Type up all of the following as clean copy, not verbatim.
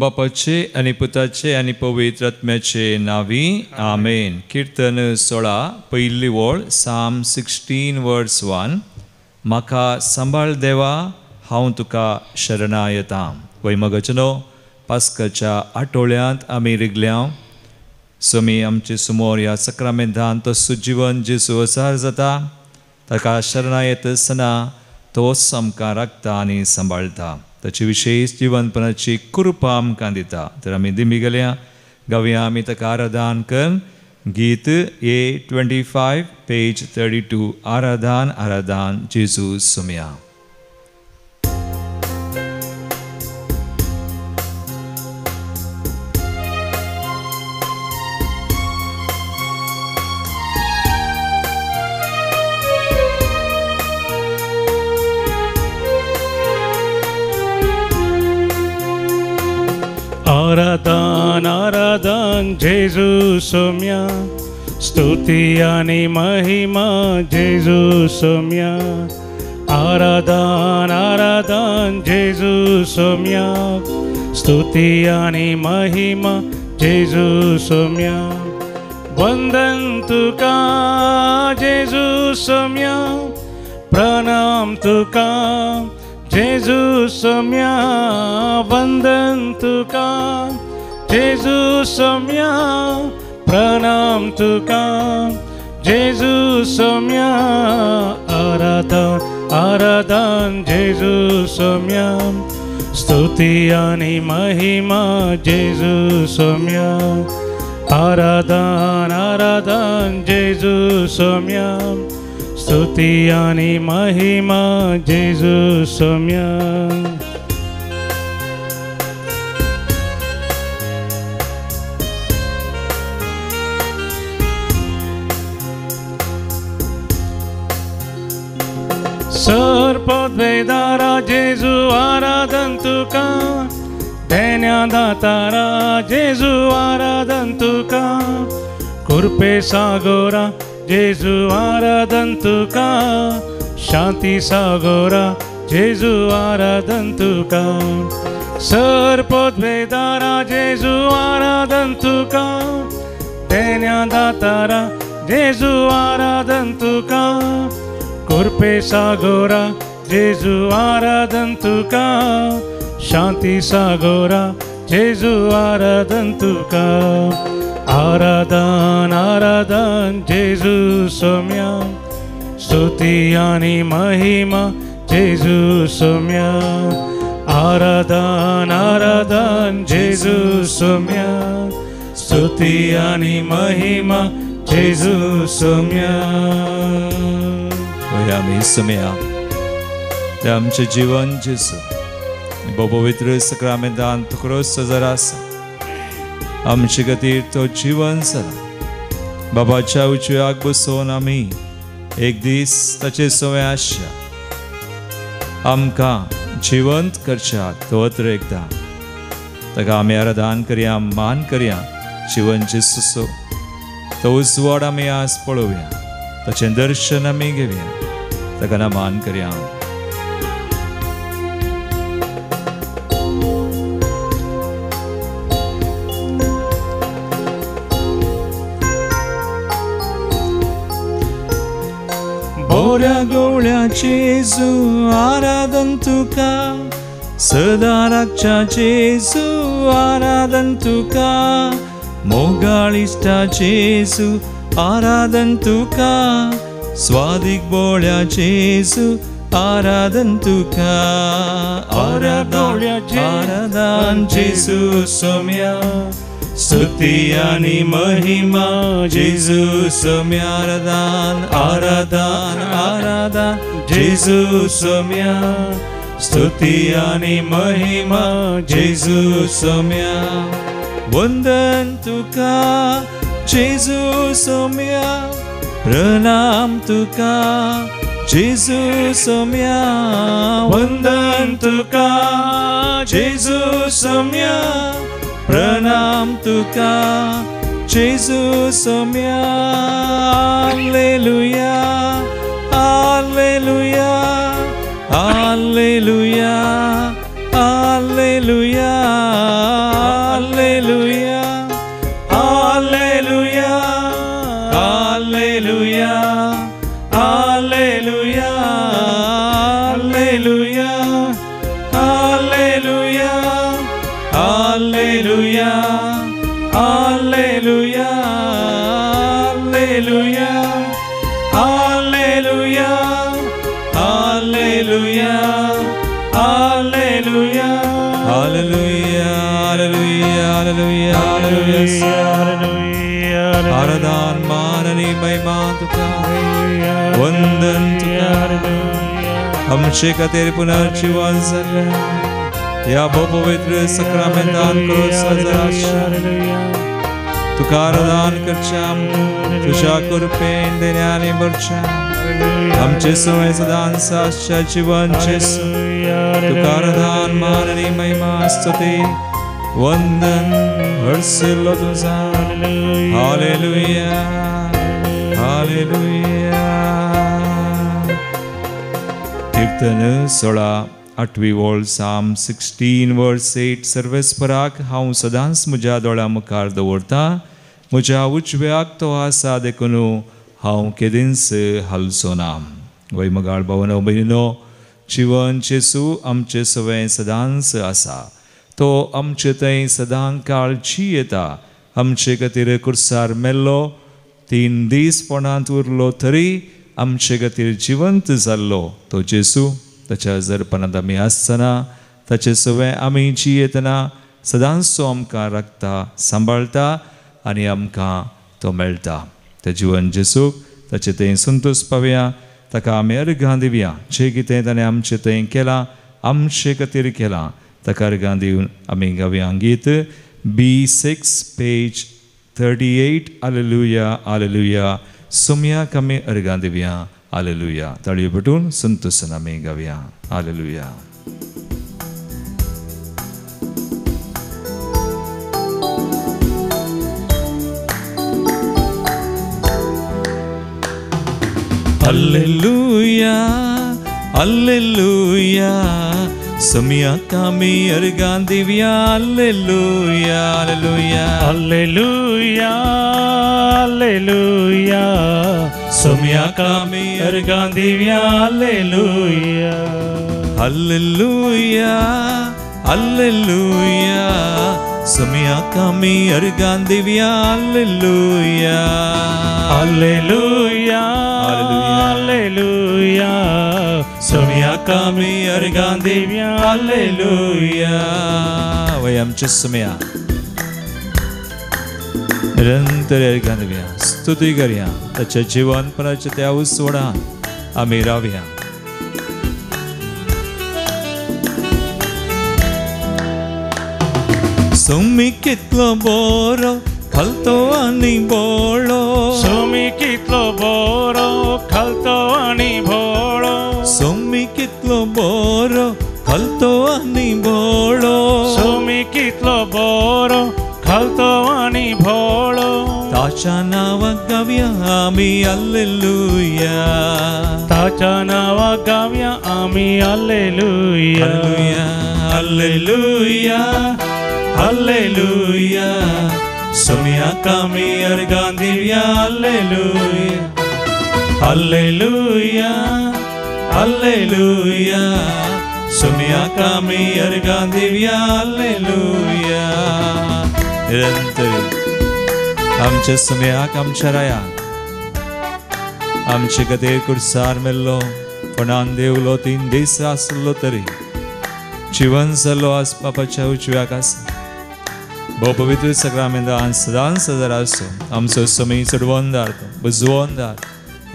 बापाचे आनी पुताचे आनी पवित्र आत्म्याचे नावी आमेन. कीर्तन 16 पयली वळ साम 16 वर्स 1. म्हाका सांबाळ देवा हांव तुका शरणायतां. वैमगचनो पास्काच्या आठवड्यांत आमी रिगल्या सोमी आमचे समोर ह्या सक्रामेंतान तो सुजीवन जेजू असार जाता. ताका शरणायत आसतना तोच आमकां राखता आनी सांबाळटा. ताची विशेष जिवनपणाची कृपा आमकां दिता. तर आमी दिमी गेल्या गावया आमी ताका आराधन कर. गीत A25 पेज 32. आराधन आराधन जेजू सोम्या. आराधन आराधन जेजू सोम्या. स्तुति आणि महिमा जेजू सोम्या. आराधन आराधन जेजू सोम्या. स्तुति आणि महिमा जेजू सोम्या. वंदन तुका जेजू सोम्या. प्रणाम तुका जेजू सोम्या. वंदन तुका जेजू सोम्या. प्रणाम तुका जेजू सोम्या. आराधन आराधन जेजू सोम्या. स्तुति आणि महिमा जेजू सोम्या. आराधन आराधन जेजू सोम्या. स्तुति आणि महिमा जेजू सोम्या. सर्पद्वेदारा जेजू आराधन तुका. दैन्यदातारा जेजू आराधन तुका. कृपे सागोरा जेजू आराधन तुका. शांती सागोरा जेजू आराधन तुका. सर्पद्वेदारा जेजू आराधन तुका. दैन्यदातारा जेजू आराधन तुका. कृपे सागोरा जेजू आराधन तुका. शांती सागोरा जेजू आराधन तुका. आराधन आराधन जेजू सोम्या. स्तुति आणि महिमा जेजू सोम्या. आराधन आराधन जेजू सोम्या. स्तुति आणि महिमा जेजू सोम्या. आमी सोम्या ते आमचे जीवन जेजू पवित्र सक्रामेंतान तुकडो सजर आसा. आमचे खातीर तो जीवन जाला. बाबाच्या उजव्याक बसून आमी एक दीस ताचे सवय आसच्या आमकां जिवंत करच्याक तो एकदा ताका आमी आराधन करया मान करया. जीवन जेजूचो तो उजवाड आमी आज पळोवया. ताचें दर्शन आमी घेवया. ताका मान करया. बोऱ्या गवळ्या जेजू आराधन तुका. सदा राखच्या जेजू आराधन तुका. मोगाळिश्टा जेजू आराधन तुका. स्वादिक बोळ्या जेजू आराधन तुका. आराधन जेजू सोम्या. स्तुति आणि महिमा जेजू सोम्या. आराधन आराधन आराधन जेजू सोम्या. स्तुति आणि महिमा जेजू सोम्या. वंदन तुका जेजू सोम्या. प्रणाम तुका जेजू सोम्या. वंदन तुका जेजू सोम्या. प्रणाम तुका जेजू सोम्या. Hallelujah hallelujah hallelujah hallelujah Hallelujah, Hallelujah, Hallelujah, Hallelujah, Hallelujah, Hallelujah, Hallelujah, Hallelujah, Hallelujah, Hallelujah, Hallelujah, Hallelujah, Hallelujah, Aradan manani महिमा तुका वंदन तुका आमचे खातीर पुनर्जीवन जालें या पवित्र सक्रमेंतान क्रूस तुका आराधन करच्या तुझ्या कृपेन देण्याने भरच्या आमचे सवय सदांच आसच्या जीवनचे तुका आराधन माननी महिमा स्तुती वंदन हर्षिल्लो तुझा हालेलुया हालेलुया कीर्तन 16 वोळ साम 16 वर्स 8 सर्वेस्पराक हांव सदांच म्हज्या दोळ्या मुखार दवरता म्हज्या उजव्याक तो आसा देखून हांव केदींच हालचो ना वैमगाळ भावनो भयणीनो जीवन जेसू आमचे सवय सदांच आसा तो आमचे थंय सदां काळजी येता आमचे खातीर कुर्सार मेल्लो 3 दीस पोंडांत उरलो तरी आमचे खातीर जिवंत जाल्लो तो जेसू ताच्या जरपणांत आमी आसतना ताचे सवय आमी जियेतना सदांच तो आमकां राखता सांबाळटा आनी आमकां तो मेळटा ते जिवन जेसूक ताचे थंय संतोश पावया ताका आमी अर्घां दिवया जें कितें ताणें आमचे थंय केलां आमचे खातीर केलां ताका अर्घां दिवन आमी गावया गीत B6 पेज 38 हालेलुया हालेलुया सोम्याक आमी अर्घां दिवया हालेलुया ताळयो पटून संतोशान आमी गावया हालेलुया हालेलुया हालेलुया सोम्याक आमी अर्घां दिवया हालेलुया हालेलुया हालेलुया हालेलुया सोम्याक आमी अर्घां दिवया हालेलुया हालेलुया हालेलुया सोम्याक आमी अर्घां दिवया हालेलुया हालेलुया हालेलुया सोम्याक आमी अर्घां दिवया हालेलुया वय आमचे सोम्या निरंतर अर्घां दिवया स्तुती करया ताच्या जिवनपणाच्या त्या उसवडान आमी रावया सोमी कितलो बरो खालतो आनी बोळो सोमी कितलो बरो खालतो आनी भोळो सोमी कितलो बरो खालतो आनी बोळो सोमी कितलो बरो खालतो आनी भोळो ताच्या नांवाक गावया आमी हालेलुया ताच्या नांवाक गावया आमी हालेलुया हालेलुया हालेलुया सोम्याक आमी अर्घां दिवया हालेलुया हालेलुया हालेलुया सोम्याक आमी अर्घां दिवया हालेलुया निरंतर आमच्या सोम्याक आमच्या रायाक आमचे खातीर कुर्सार मेल्लो कोणान देवलो 3 दीस आसलो तरी जिवन जाल्लो आज बापाच्या उजव्याक आसा भोव पवित्र सक्रमेंतान सदांच हजर आसूं आमचो सोमी चडवंदार बुजवंदार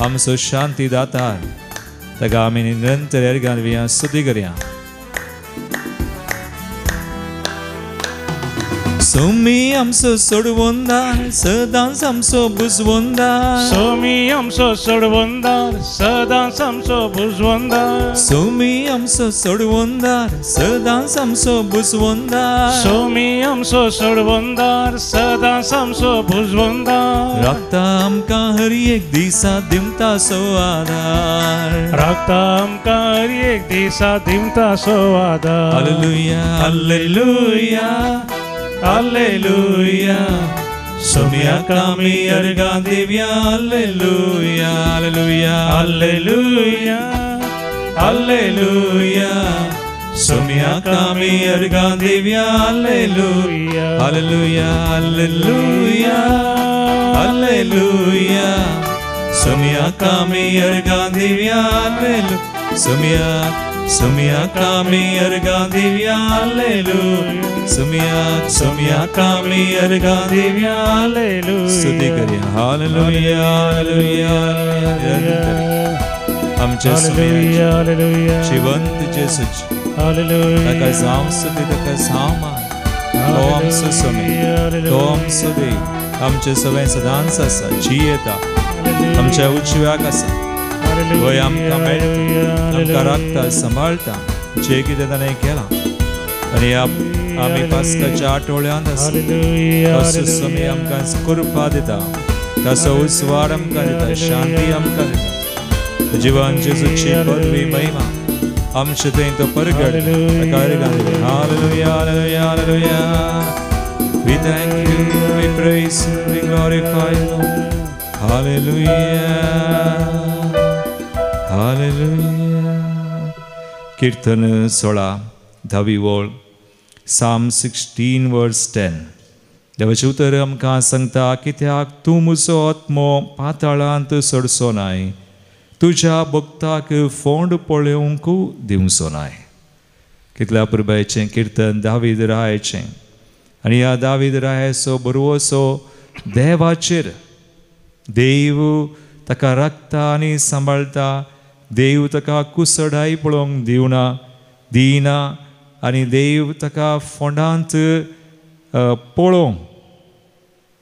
आमचो शांतीदातार ताका आमी निरंतर अर्घां दिवया स्तुती करया सोमी आमचो सोडवंदार सदांच आमचो बुजवंदार सोमी आमचो सोडवंदार सदांच आमचो बुजवंदार सोमी आमचो सोडवंदार सदांच आमचो बुजवंदार सोमी आमचो सोडवंदार सदांच आमचो बुजवंदार राखता आमकां हर एक दिसा दिमता सो आदार राखता आमकां हर एक दिसा दिमता सो आदार hallelujah hallelujah Alleluia. Somia kami arga divya. Alleluia. Alleluia. Alleluia. Alleluia. Somia kami arga divya. Alleluia. Alleluia. Alleluia. Alleluia. Somia kami arga divya. Alleluia. Somia kami arga divya. Alleluia. Somia kami arga divya. Alleluia. स्तुती करूया. Hallelujah. Hallelujah. आमच्या Alleluia. Alleluia. जिवंत जेसूची Alleluia. ताका जावं स्तुती, ताका जावं मान. तो आमचो समय, तो आमचो देव. आमचे सगळे सदांच आसा, जी येता आमच्या उजव्याक आसा. वय आमकां मेळटा, आमकां राखता, सांबाळता, जे कितें ताणें केलां. आनी आमी पास्काच्या आठवड्यांत आसा. तसो समय आमकां कृपा दिता, तसो उजवाड आमकां दिता, शांती आमकां दिता. जिवन जेजूची पदवी महिमा आमचे थंय तो परगट. Hallelujah, hallelujah, hallelujah. We thank you, we praise you, we glorify you. Hallelujah, hallelujah. कीर्तन 16 10वी ओळ. Psalm 16 verse 10. देवाचें उतर आमकां सांगता, कित्याक तूं म्हजो आत्मो पाताळांत सोडचो नाय, तुज्या भक्ताक फोंड पळोवंक दिवचो नाय. कितल्या पुरबायचें कीर्तन दावीद रायाचें. आनी ह्या दावीद रायाचो बरोवसो देवाचेर. देव ताका राखता आनी सांबाळता. देव ताका कुसडाय पळोवंक दिना आनी देव ताका फोंडांत पळोवंक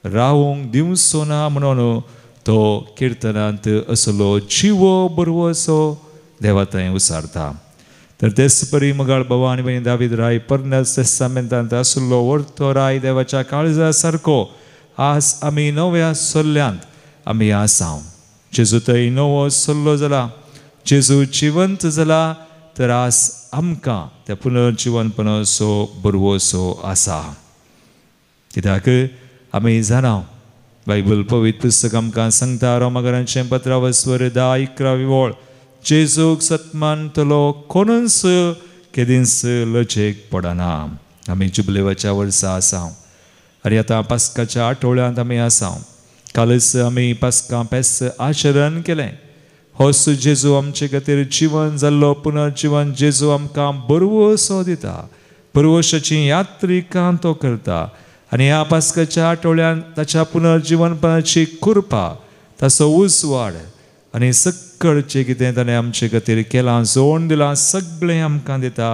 रावंक दिवचो ना म्हणून तो कीर्तनांत असलो जिवो बरोवसो देवा थंय उसारता. तर तेच परी मगाळ बाबा आनी भयणी दावीद राय परनस तेस्तामेंतांत आसलो व्हरतो राय देवाच्या काळजा सारको. आज आमी नव्या सल्ल्यांत आमी आसांव. जेजू थंय नवो सल्लो जाला, जेजू जिवंत जाला. तर आज आमकां त्या पुनर्जिवनपणाचो बरोवसो आसा. कित्याक आमी जाणां बायबल पवित्र पुस्तक आमकां सांगता, रोमाकारांचें 15:11 ओळ. जेजूक सत्मानतलो कोणूच केदींच लजेक पडना. आमी जुबलेवाच्या वर्सा आसांव आनी आतां पास्काच्या आठवड्यांत आमी आसांव. कालच आमी पास्का पेस्त आचरण केलें. होच जेजू आमचे खातीर जिवन जाल्लो पुनर्जिवन जेजू आमकां बरोवसो दिता. बरोवशाची यात्रिकां तो करता. आनी ह्या पास्काच्या आठवड्यांत ताच्या पुनर्जिवनपणाची कृपा, ताचो उजवाड आनी सक्कळचें कितें ताणें आमचे खातीर केलां, जोड दिलां, सगळें आमकां दिता.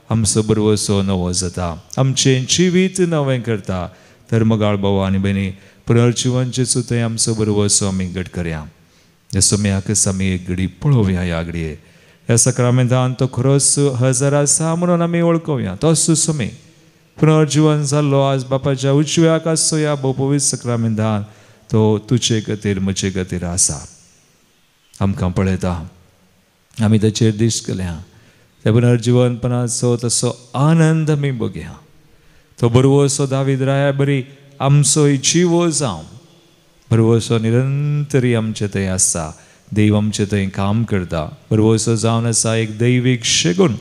आमचो बरोवसो नवो जाता, आमचें जिवीत नवें करता. तर मगाळ भाव आनी भयणी, पुनर्जिवन जेजू थंय आमचो बरोवसो आमी घट करया. ह्या सोम्याक आमी एक घडी पळोवया. ह्या घडये ह्या सक्रामेंतान तो खरोच हजर आसा म्हणून आमी वळखुया. तोच सोमे पुनर्जिवन जाल्लो आज बापाच्या उजव्याक आसो. ह्या भोवपवीत सक्रामेंतान तो तुजे खातीर म्हजे खातीर आसा. आमकां पळयता, आमी ताचेर दिश्ट केल्या. त्या पुनर्जिवनपणाचो तसो आनंद आमी बगया. तो बरोवसो दावीद राया बरी आमचोय जिवो जावं. बरोवसो निरंतरी आमचे थंय आसा. देव आमचे थंय काम करता. बरोवसो जावन आसा एक दैवीक शेगून.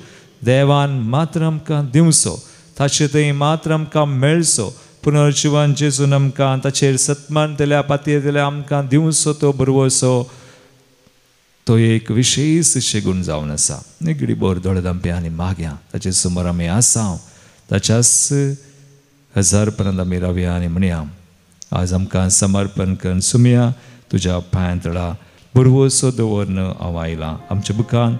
देवान मात्र आमकां दिवचो, ताचे थंय मात्र आमकां मेळचो. पुनर्जिवन जेजून आमकां ताचेर सत्मान दिल्या, पातयेर दिल्या आमकां दिवचो तो बरोवसो. तो एक विशेष शेगून जावन आसा. निगडी बोर दोळदांपे आनी मागया. ताचे समोर आमी आसांव. ताच्याच हजारपणांत आमी रावया आनी म्हणया, आज आमकां समर्पण करून सुमया तुज्या पांयांतळा. बरोवसो दवरन हांव आयलां. आमच्या बुकान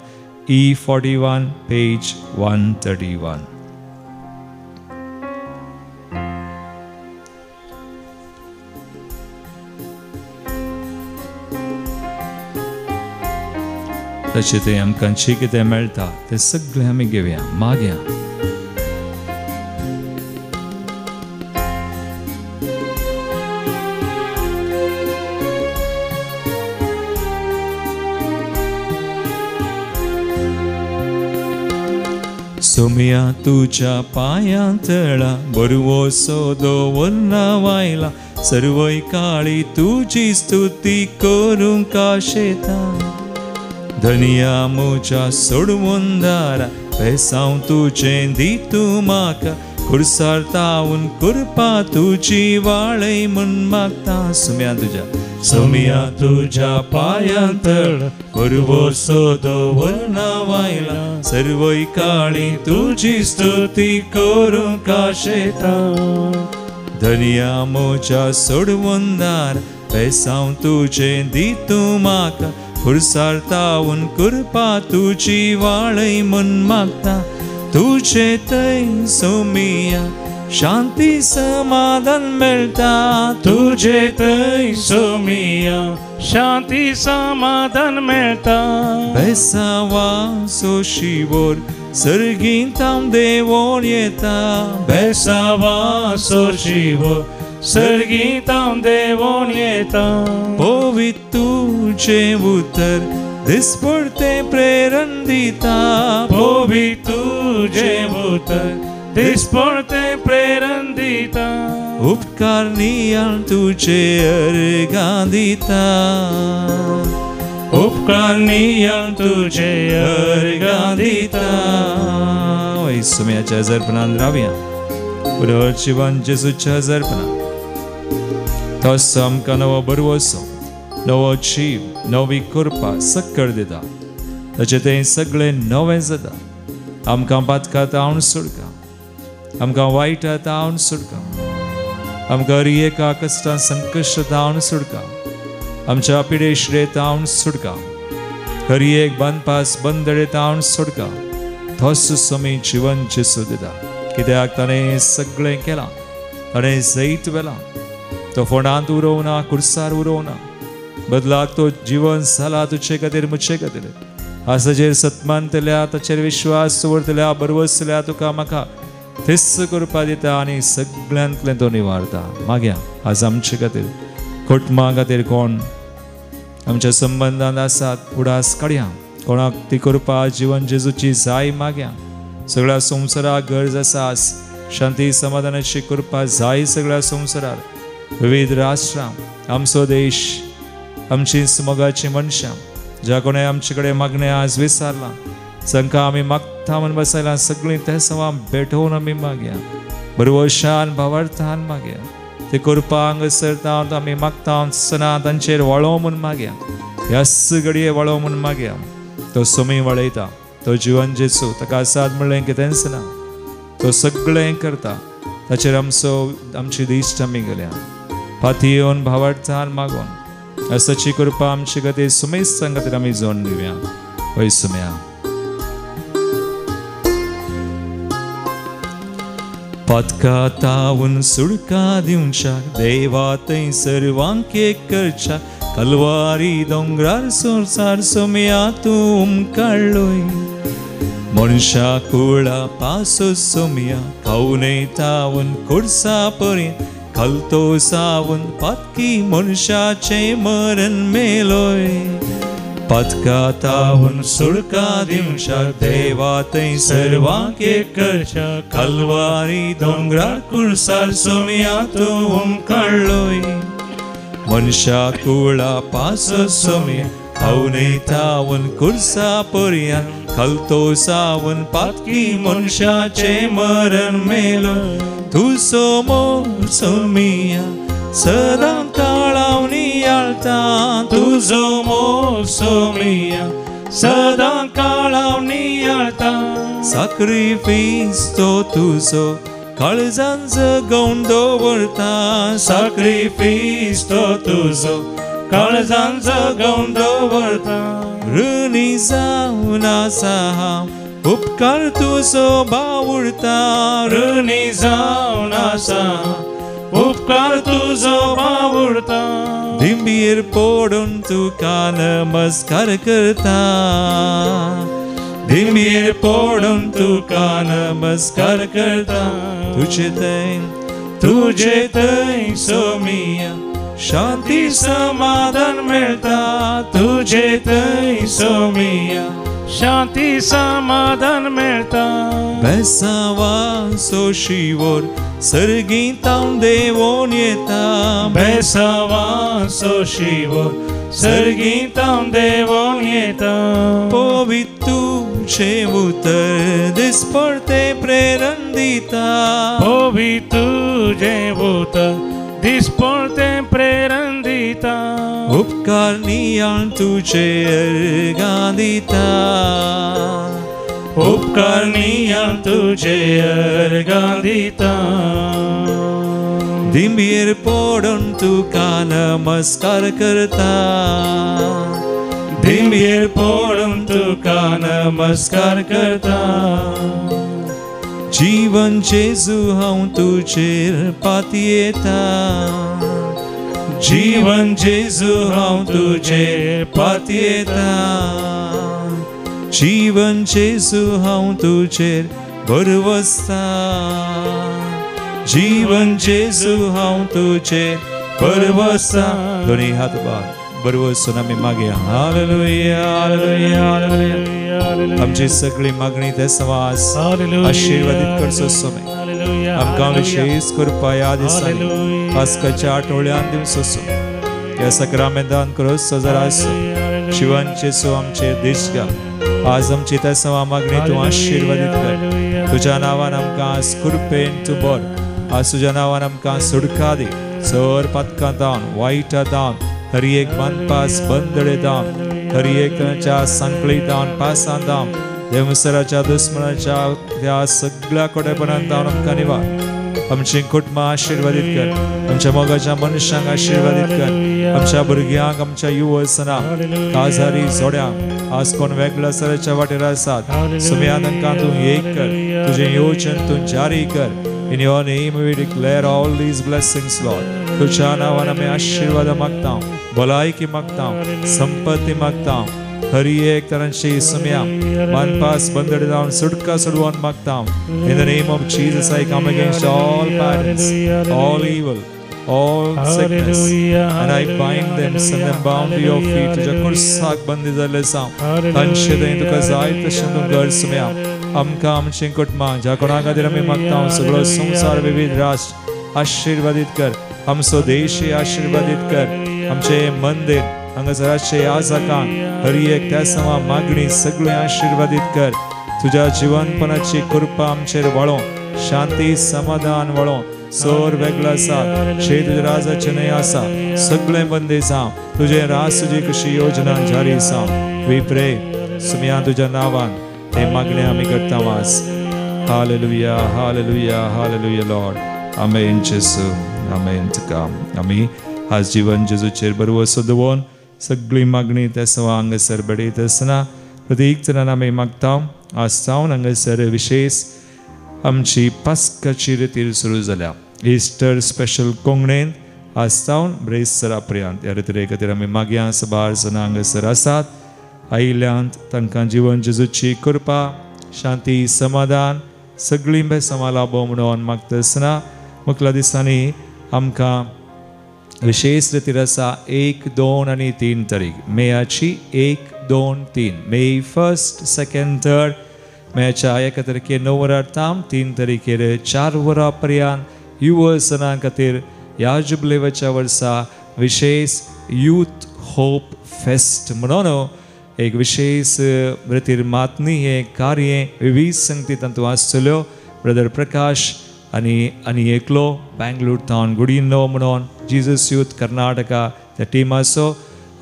E41 पेज 131. तशें थंय आमकां जी कितें मेळटा तें सगळें आमी घेवया, मागया. सोम्या तुझ्या पायांतळा बरवो सोदो वरनावायला सर्वय काळी तुझी स्तुती करूंक काशेता धनिया म्हज्या सोडवून दारा पेसांव तुजें दितू म्हाका खुर्सार तावून कृपा तुजी वाळय म्हूण मागता सोम्या तुझ्या पायांतळ बरवो सोदो वरनावायला सर्वय काळी तुजी स्तुती करूंक काशेता धनिया म्हज्या सोडवून दार पेसांव तुजें दितू म्हाका खुर्सार तावून कृपा तुजी वाळय म्हूण मागता तुझे थंय सोमिया शांती समाधान मेळटा तुझे थंय सोमिया शांती समाधान मेळटा बेसावा सोशिवोर सर्गींत हांव देंवोन येता बेसावा सोशिवोर सर्गींत हांव देंवोन येता पवित्र तुजें उतर दिसपडते प्रेरण दिता पवित्र तुजें उतर दिसपडते प्रेरण दिता उपकार नियाळ तुजे अर्गां दिता उपकार नियाळ तुजे अर्गां दिता सोम्याच्या हजरपणान रावया पुरो जिवन जेजूच्या हजरपणान तसो आमकां नवो बरवसो नवो जीव नवी कृपा सक्कळ दिता ताचे तें सगळें नवें जाता आमकां पातकांत हांव सुडका आमकां वायटांत हांव सुडका आमकां हर एका कश्टां संकश्टांत हांव सुडका आमच्या पिडेश्रेत हांव सुडका हर एक बांदपास बंदडेत हांव सुडका तसो सोमी जिवन जेजू दिता कित्याक ताणें सगळें केलां ताणें जैत वेलां तो फोंडांत उरोवना कुर्सार उरोवना बदलाक तो जीवन जाला तुजे खातीर मुजे खातीर आसाचेर सत्मानतल्या ताचेर विश्वास दवरतल्या बरवसल्या तुका म्हाका थिस्स करपा दिता आनी सगळ्यांतलें तो निवारता मागया आज आमचे खातीर खोटमा खातीर कोण आमच्या संबंधांत आसात उडास काडया कोणाक ती करपा जीवन जेजूची जाय मागया सगळ्या संवसाराक गरज आसा शांती समाधानाची कृपा जाय सगळ्या संवसारार विविध राष्ट्रां आमचो देश आमची मोगाची मनशां ज्या कोणें आमचे कडेन मागणें आज विचारलां जांकां आमी मागता म्हूण बसयलां सगळीं ते सवां भेटोवन आमी मागया बरवशान भावार्थान मागया ते करपा हांगासर आमी मागता आसतना तांचेर वळो म्हूण मागया ह्याच घडये वळो म्हूण मागया तो सोमी वळयता तो जिवन जेजू ताका आसात म्हणलें कितेंच ना तो सगळें करता ताचेर आमची दिश्ट आमी गेल्या फाती येवन भावार्थान मागोन असाची कृपा आमचे खातीर सुमेस्तां खातीर आमी जोडून दिवया वय सुम्या पातका तावून सुडका दिवच्या देवा थंय सर्वांक एक करच्या कलवारी दोंगरार संसार सोम्या तूं काडलोय मनशा कुळा पासो सोम्या खावून तावून खुर्सा पर्यंत खलतो सावन पातकी मनशाचे मरण मेलोय पातका तावून सुडका दिवच्या देवा थंय सर्वांक एक करच्या कलवारी दोंगरार खुर्सार सोम्या तूं काडलोय मनशा कुळा पासो सोम्या खावून तावून खुर्सा पर्यंत खलतो सावन पातकी मनशाचे मरण मेलोय तुजो मोग सोमिया सदां काळाव नियाळता तुजो मोग सोमिया सदां काळाव नियाळता सॅक्रिफायस तो तुजो काळजान जगोवन दवरता सॅक्रिफायस तो तुजो काळजान जगोवन दवरता ऋणी जावन आसा हांव उपकार तुजो भावुरता ऋणी जावन आसा उपकार तुजो भावुरता दिंबीर पडून तुका नमस्कार करता दिंबीर पडून तुका नमस्कार करता तुजे थंय सोमिया शांती समाधान मेळटा तुजे थंय सोमिया शांती समाधान मिळता. बेसावा सोशीवर सर्गीतां देवोन येता. बेसावा सोशीवर सर्गीतां देवोन येता. पोवितूचे उतर दिसपडते प्रेरण दिता. पोवी तुझे उतर दिसपडते प्रेरण दिता. उपकार नियाळ तुझे अर्गां दिता. उपकार नियाळ तुझे अर्गां दिता. दिंबीर पडून तुका नमस्कार करता. दिंबीर पडून तुका नमस्कार करता. जीवन जेजू हांव तुजेर पातयेता. जीवन जेजू हांव तुजेर पातयेता. जीवन जेजू हांव तुजेर भरवसता. जीवन जेजू हांव तुजेर भरवसता. दोन्ही हात वर भरवसून आमी मागया. Hallelujah hallelujah hallelujah. आमची सगळी मागणी ते समाज आशीर्वादीत करचो समय आमकां विशेष कृपा ह्या दिसांनी पास्काच्या आठवड्यान दिवचो ह्या सक्रामेंतान करोस जरा शिवांचे सो आमचे देश घाल. आज आमची त्या सवा मागणी तूं आशीर्वादीत कर. तुज्या नांवान आमकां आज कृपेन तूं बोर. आज तुज्या नांवान आमकां सुडका दी. सर पातकां दावन वायटा दावन हर एक बांदपास बंदडे दावन हर एकच्या सांकळी दावन पासां दावन देवसराच्या दुस्मनाच्या त्या सगळ्या कोडेपणान दावन आमकां निवार. आमची कुटुंबां आशीर्वादीत कर. आमच्या मोगाच्या मनशांक आशीर्वादीत कर. आमच्या भुरग्यांक आमच्या युवसनांक काजारी जोड्यांक आज कोण वेगळ्या सराच्या वाटेर आसात सुमयान तांकां तूं एक कर. तुजें येवचन तूं जारी कर. In your name we declare all these blessings, Lord. तुझ्या नावान आमी आशीर्वाद मागता. भलायकी मागता. संपत्ती मागता. हर एक तरांची सुम्या मानपास बंदडे जावन सुटका सोडवून मागता. In the name of Jesus I come against all patterns, all evil, all sickness, and I bind them, send them bound to your feet. तुझ्या कुर्साक बंदी जाल्ले जावं तांचे थंय तुका जाय तशें तूं घर सुम्या आमकां आमची कुटुंबां ज्या कोणा खातीर आमी मागता सगळो संवसार विविध राष्ट्र आशीर्वादीत कर. आमचो देशय आशीर्वादीत कर. आमचे मंदिर हांगासराचे याजकां हर एक त्या सवा मागणी सगळें आशीर्वादीत कर. तुज्या जिवनपणाची कृपा आमचेर वळो. शांती समाधान वळो. सोर वेगळा आसा शे तुज्या राजाचे न्हय आसा. सगळें बंदी जावं. तुजें रास तुजी कशी योजना जारी जावं. वी प्रे सुमया तुज्या नांवान हे मागणे आमी करता वास. Hallelujah hallelujah hallelujah lord. आमेन जेसू आमेन तुका. आमी आज जीवन जेजूचेर बरवसो दवरून सगळी मागणी त्या सवा हांगासर बडयत आसतना प्रत्येक जणान आमी मागता. आज जावन हांगासर विशेष आमची पास्काची रितीर सुरू जाल्या. इस्टर स्पेशल कोंकणीन आज जावन ब्रेस्तरा पर्यंत ह्या रितीरे खातीर आमी मागया. सबार जाणां हांगासर आसात आयल्यांत तांकां जिवन जेजूची कृपा शांती समाधान सगळीं बेसां लाभो म्हणून मागता आसतना मुखल्या दिसांनी आमकां विशेष रितीर आसा 1, 2 आनी 3 तारीख मेयाची 1, 2, 3 मे 1, 2, 3 मेयाच्या 1 तारखेर 9 वरां ताम 3 तारखेर 4 वरां पर्यंत युवसनां खातीर ह्या जुबलेवाच्या वर्सा विशेष यूथ होप फेस्ट म्हणून एक विशेष रितीर मातनी हे कार्य विविध संगती तातूंत आसतल्यो. ब्रदर प्रकाश आनी एकलो बँगलोर टावन गुडीनो म्हणून जिजस यूथ कर्नाटका त्या टिमाचो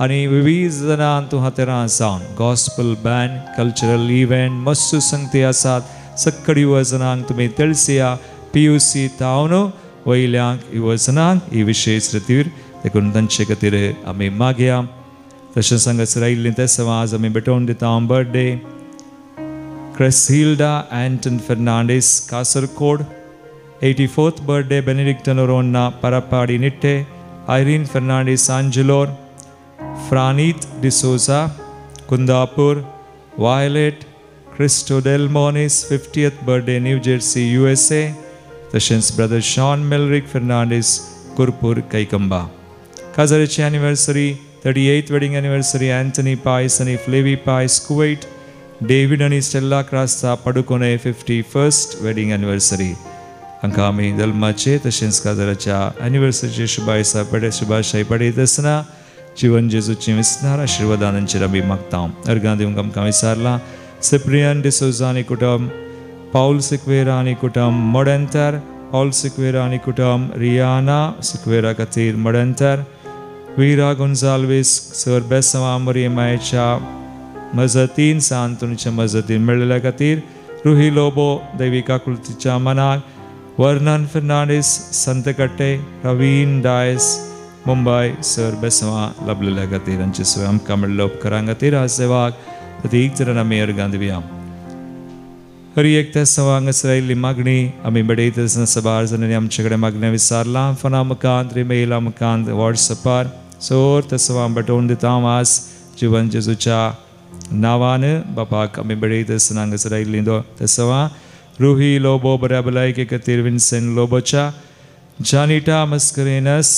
आनी विविध जाणां हातूंत हातेरां जावन गॉस्पल बँड कल्चरल इव्हेंट मस्त संगती आसात. सक्कड युवजनांक तुमी तेळसिया PUC टावन वयल्यांक युवजनांक ही विशेष रितीर देखून तांचे खातीर आमी मागया. तशेंच हांगासर आयिल्लीं ते सवा आज आमी भेटोवन दिता birthday Cresilda Anton Fernandes Kasaragod. 84th birthday Benedict Noronha Parapadi Nitte. Irene Fernandes Angelore. फ्रानीत D'Souza Kundapur. Violet Cristo Delmonis 50th birthday New Jersey USA. तशेंच brother Shawn Melrick Fernandes Kurpur Kaikamba. काजारेची anniversary 38th wedding anniversary Anthony Pies and Flavy Pies Kuwait. David आणि Stella Crasta Padukone 51st wedding anniversary हांकां आमी जल्माचे तशेंच काजराच्या एनिवर्सरीचे शुभाशय पडयत आसतना जीवन जेजूची विस्तार आशिर्वादांचेर आमी मागता. अर्गां दिवंक आमकां विचारला सिप्रियन डिसोजा आनी कुटुंब, पाऊल सिक्वेरा आनी कुटुंब मोडेंतर, पाऊल सिक्वेरा आनी कुटुंब, रियाना सिक्वेरा खातीर मोडेंतर, वीरा गोन्जाल्वीस सर बेसवा मोरियमायेच्या मजतीन सांतुनीच्या मजतीन मेळिल्ल्या खातीर, रुही लोबो दैविका कृतीच्या मनाक, वर्नन फर्नांडीस संतकट्टे, रवीन डायस मुंबय सर बेसवा लाभलेल्या खातीर हांचे सुवात आमकां मेळिल्ल्या उपकारां खातीर आज सेवाक प्रत्येक तरेन आमी अर्गां दिवया. हरी एक त्या सवांग इस्रायली मागणी आमी बडयत आसतना सबार जाणांनी आमचे कडेन मागण्या विचारला. फोना मुखांत, ईमेला मुखांत, वॉट्सॅपार सोर त्या सवां बटोवन दिता आज जीवन जेजूच्या नांवान बापाक आमी बडयत आसतना हांगासर आयिल्ली त्या सवां रुही लोबो बऱ्या भलायके खातीर, विन्सेंट लोबोच्या, जानिटा मस्करेनस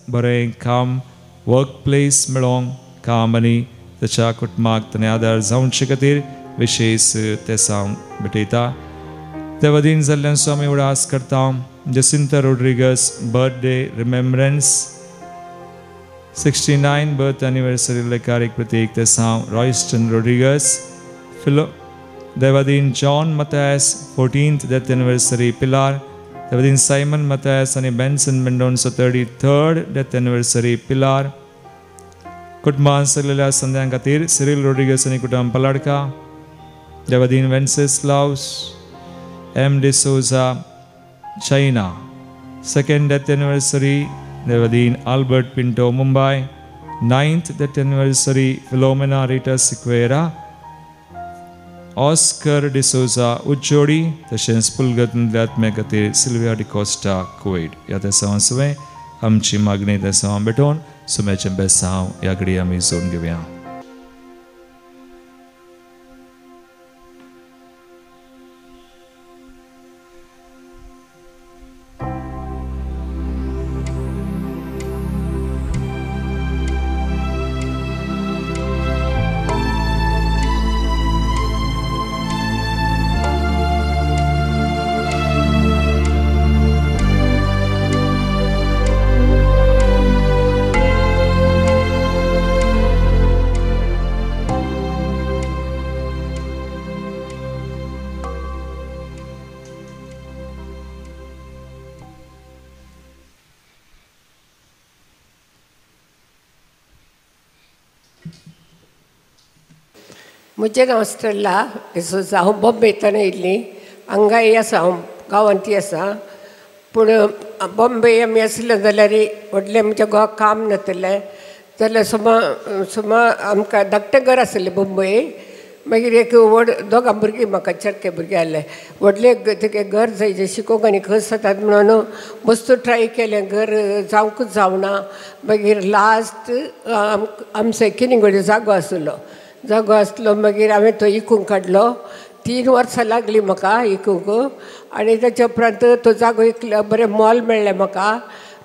बरें काम वर्क प्लेस मेळोंक काम आनी ताच्या कुटुंबाक ताणें आदार जावचे खातीर विशेष ते सांग भेटयता. त्या वतीन जाल्ल्यान सो आमी उडास करता. Jacinta Rodrigues birthday remembrance 69 birth anniversary लेखारीक प्रतीक ते सांग रॉयस्टन रोड्रिगस फिलो देवादीन John Mathias 14th death anniversary Pilar, देवादीन सायमन मथायस आनी Benson Mendonsa 33rd death anniversary Pilar. कुटुंबान सगलेल्या संद्यां खातीर सिरिल रोड्रिगस आनी कुटुंब पलाडका, देवादीन Wenceslaus M D'Souza China 2nd death anniversary, देवादीन Albert Pinto Mumbai 9th death anniversary, Philomena Rita Sequeira, Oscar D'Souza उच्चोडी तशेंच पुलगत आत्म्या खातीर सिल्विया डिकोस्टा कुवेट. ह्या तेसां सुवें आमची मागणी तेसां भेटोवन सुम्याचें बेसांव ह्या घडये आमी जोडून घेवया. म्हजें नांव स्टेल्ला डिसोजा. हांव बॉम्बेंतल्यान येयल्ली. हांगाय आसा, हांव गांवांती आसा. पूण बॉम्बे आमी आसलें जाल्यार व्हडलें म्हणजे गोंयाक काम नासलें जाल्यार सुमा आमकां धाकटें घर आसलें बॉम्बे. मागीर एक दोगां भुरगीं म्हाका चरके भुरगे आहले. व्हडलें तेगे घर जाय जें शिकोवंक आनी खस जातात म्हणून मस्तू ट्राय केलें, घर जावंकूच जावना. मागीर लास्ट आमचो किनिंगोडे जागो आसलो. मागीर हांवें तो इकूंक काडलो. 3 वर्सां लागलीं म्हाका इकूंक. आनी ताच्या उपरांत तो जागो इकलो, बरें मॉल मेळ्ळें म्हाका.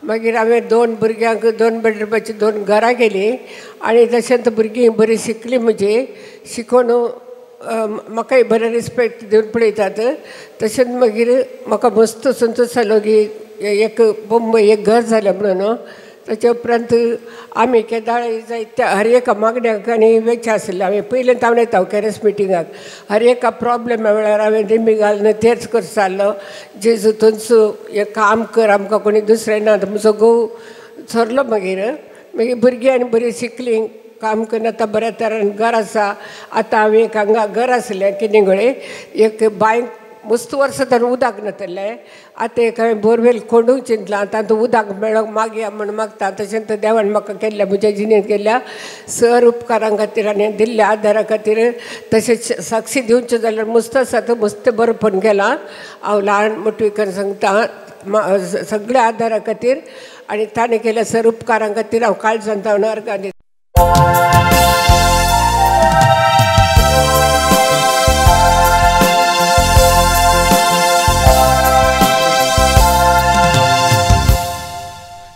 मागीर हांवें 2 भुरग्यांक 2 बेडरूमाची 2 घरां केलीं. आनी तशेंच भुरगीं बरीं शिकलीं. म्हजी शिकोवन म्हाकाय बरें रिस्पेक्ट दिवन पळयतात. तशेंच मागीर म्हाका मस्त संतोश जालो की एक बॉम्बे एक घर जालें म्हणून. ताच्या उपरांत आमी केदार जायत्या हर एका मागण्याक आनी वेचे आसले. हांवें पयलें हांव येता कॅरस मिटिंगाक. हर एका प्रॉब्लेमा वेळार हांवें रिमी घालून तेच कर चाललो. जेजू थंयचो हें काम कर, आमकां कोणी दुसरें ना. म्हजो घोव सरलो. मागीर भुरगीं आनी बरीं शिकलीं, काम करून आतां बऱ्या तरेन घर आसा. आतां हांवें एक हांगा घर आसलें किनिंगोळे, एक बांयक मस्त वर्सां तर उदक नासलें. आतां एक हांवें बोरवेल खोंडूंक चिंतलां. आतां उदक मेळोंक मागया म्हूण मागता. तशेंच देवान म्हाका केल्ल्या, म्हज्या जिणेंत केल्ल्या सर उपकारां खातीर आनी दिल्ल्या आदारा खातीर. तशेंच साक्षी दिवच्यो जाल्यार मस्त आसा. तो मस्त बरो फोन केला. हांव ल्हान मोठवीकर सांगता सगळ्या आदारा खातीर आनी ताणें केल्या सर उपकारां खातीर हांव काळजांत हांव अर्गां दिता.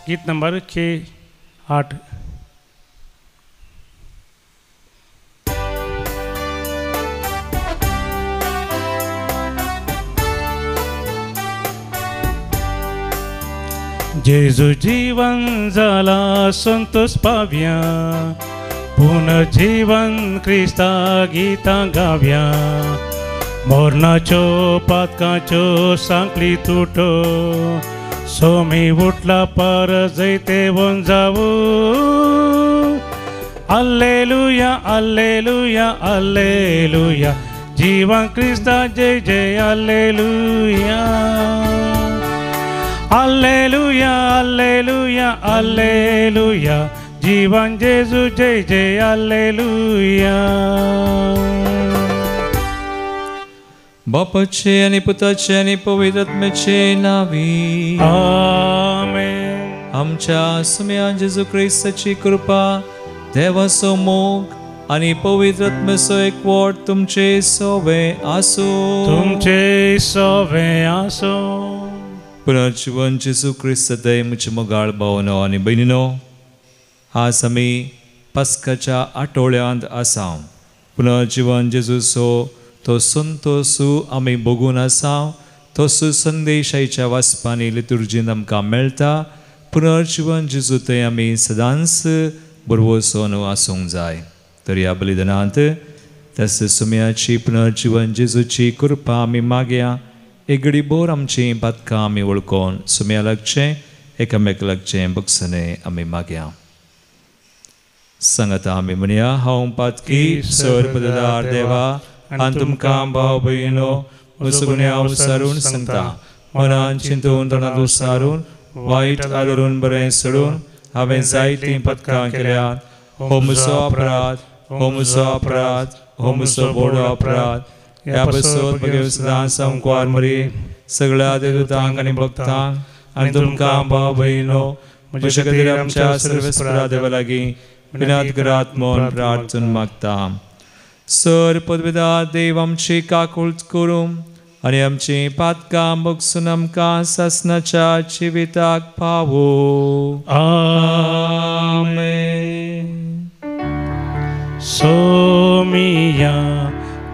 गीत नंबर 8. जेजू जीवन झाला संतोष पाव्या पुनर्जीवन क्रिस्ता गीतां गाव्या मोरनाच्यो पातकाच्यो सांकली तुटो सोमी उठला पर जैते वन जावू अल्लेलुया अल्लेलुया अल्लेलुया जीवन क्रिस्ता जय जय अल्लेलुया अल्लेलुया अल्लेलुया अल्लेलुया जीवन जेजू जय जय अल्लेलुया बापाचे आणि पुताचे आणि पवित्र आत्म्याचे नावी आमेन. आमच्या सुम्या जेजू ख्रिस्ताची कृपा देवाचो मोग आणि पवित्र आत्म्याचो एकवट तुमचे सोबे आसो तुमचे सोबे आसो. पुनर्जीवन जेजू ख्रिस्त दय मुझे मोगाळ भावनो आणि बहिणीनो आज आमी पास्काच्या आठवड्यांत आसा. पुनर्जीवन जेजूचो तो संतोषू आमी बघून आसा. तसो संदेश आयच्या वाचपांनी लितुर्जीन आमकां मेळटा. पुनर्जीवन जेजू थंय आमी सदांच बरोवचोन आसूंक जाय. तर ह्या बलिदानांत तस सुम्याची पुनर्जीवन जेजूची कृपा आमी मागया. एक घडी बोर आमची पातकां आमी वळखोन सुम्या लागचें एकामेक लागचें बगसने आमी मागया. सांगाता आमी म्हणया हांव पातकी सर्पदार देवा आनी तुमकां भाव भयणो म्हजो गुन्यांव उसारून सांगता. मनान चिंतून तोंडांत उसारून वायट आदरून बरें सोडून हांवें जायतीं पथकां केल्यात. हो म्हजो अपराध हो म्हजो अपराध हो म्हजो व्हड अपराध. ह्या बसोत म्हगे सदांच संकवार मरी सगळ्या देवतांक आनी भक्तांक आनी तुमकां भाव भयणो म्हजे खातीर आमच्या सर्वेस्परा देवा लागीं विनात करात म्हूण प्रार्थना मागता. सर पदवेदार देव आमची काकूळट करूं आनी आमची पातकां बगसून आमकां सासणाच्या जिविताक पावो. आमेन. सोमिया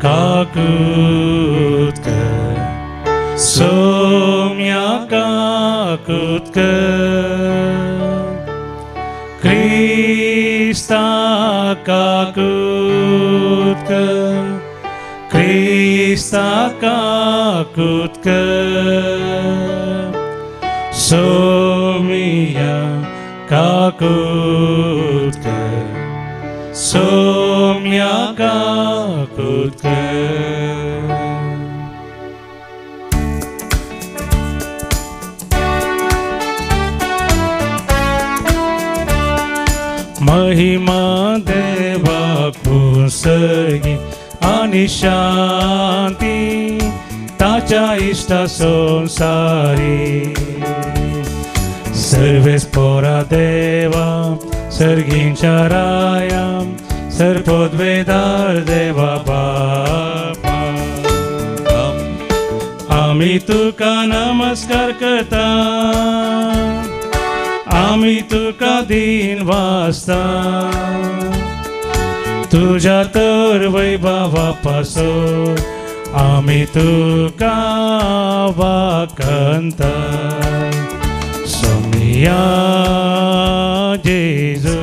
काकूट कर सोम्या काकूट कर क्रिस्ता काकूट कर क्रिस्ता काकूट कर सोमिया काकूट कर सोम्या काकूट कर. महिमा देवा कुसर्गी आणि शांती ताच्या इष्टा संसारी. सर्वेस पोरा देवा सर्गींच्या राया सर्पोद्वेदार देवा बापा आम्ही तुका नमस्कार करता. आम्ही तुका दिन वाचता. तुझ्या तर वैभवापासून आम्ही तुका वाकंता. सोमिया जेजू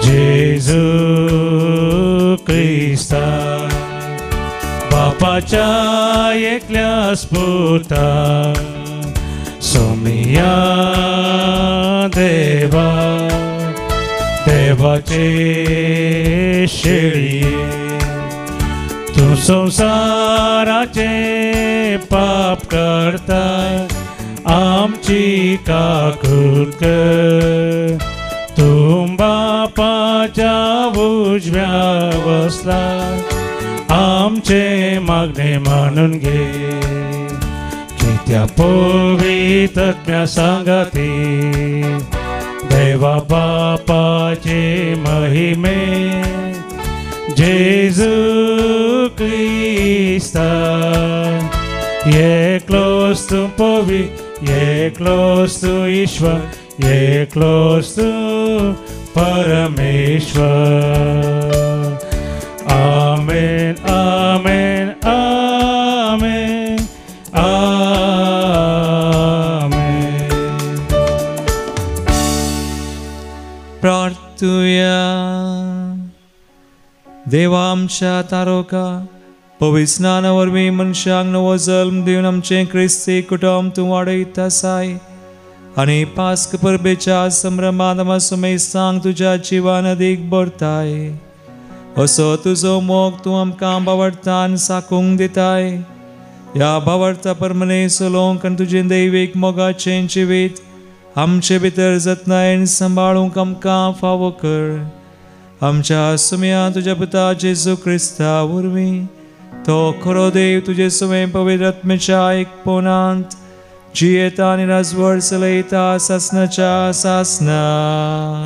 जेजू क्रिस्ता बापाच्या एकल्या स्पुता. सोमिया देवा देवाचे शेळये तू संसाराचे पाप करता. आमची काकूट कर. तू बापाच्या उजव्या बसला. आमचे मागणे मानून घे. त्या पवित्र सांगती देवा बापाचे महिमे जेजू क्रिस्ता एकलोस तू एकलोस तू ईश्वर एकलोस तू परमेश्वर. आमेन आमेन आमेन आमेन. प्रार्थुया. देवा आमच्या तारोका पवित्र स्नाना वरवीं मनशांक नवो जल्म दिवन आमचें क्रिस्ती कुटुंब तूं वाडयत आसाय आनी पास्क परबेच्या संभ्रमांत सुमेसांक तुज्या जिवान अदीक भरताय. असो तुजो मोग तूं आमकां भावार्थान साकूंक दिताय. ह्या भावार्था प्रमाणे चलोवंक आनी तुजें दैवीक मोगाचें जिवीत आमचे भितर जतनायेन सांबाळूंक आमकां फावो कर. आमच्या सुमया तुज्या पुता जेजू क्रिस्ता वरवीं तो खरो देव तुजे सुमे पवित्र आत्म्याच्या एकपणांत जियेता आनी राजवट चलयता सासनाच्या सासना.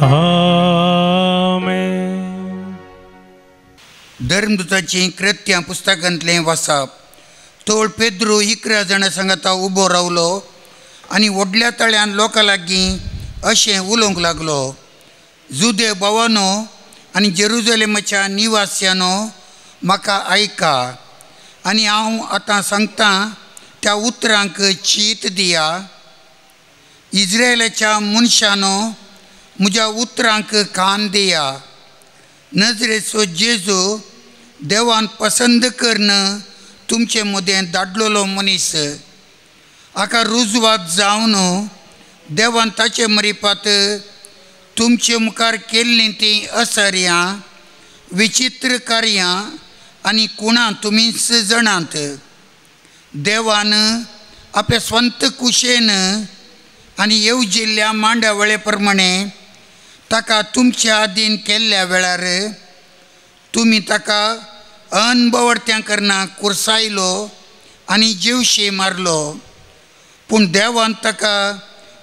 आमेन. धर्मदुताची कृत्यां पुस्तकांतलें वाचप. तोळ पेद्रू 11 जाणां सांगाता उबो रावलो आनी व्हडल्या तळ्यान लोकां लागीं अशें उलोवंक लागलो. जुदे भावानो आनी जेरुजलेमाच्या निवास्यानो, म्हाका आयका आनी हांव आतां सांगतां त्या उतरांक चीत दिया. इस्रायेलाच्या मनशानो, म्हज्या उतरांक कान दिया. नजरेचो जेजू देवान पसंद करन तुमचे मदें धाडलेलो मनीस. हाका रुजवात जावन देवान ताचे मरिपात तुमचे मुखार केल्लीं तीं असर्यां, विचित्र कार्यां आनी कुणां तुमीच जाणात. देवान आपल्या स्वंत कुशेन आनी येवजिल्ल्या मांड्या वेळे प्रमाणे ताका तुमच्या आदीन केल्ल्या वेळार तुमी ताका अनबवडत्यां करना कुरसायलो आनी जीवशी मारलो. पूण देवान ताका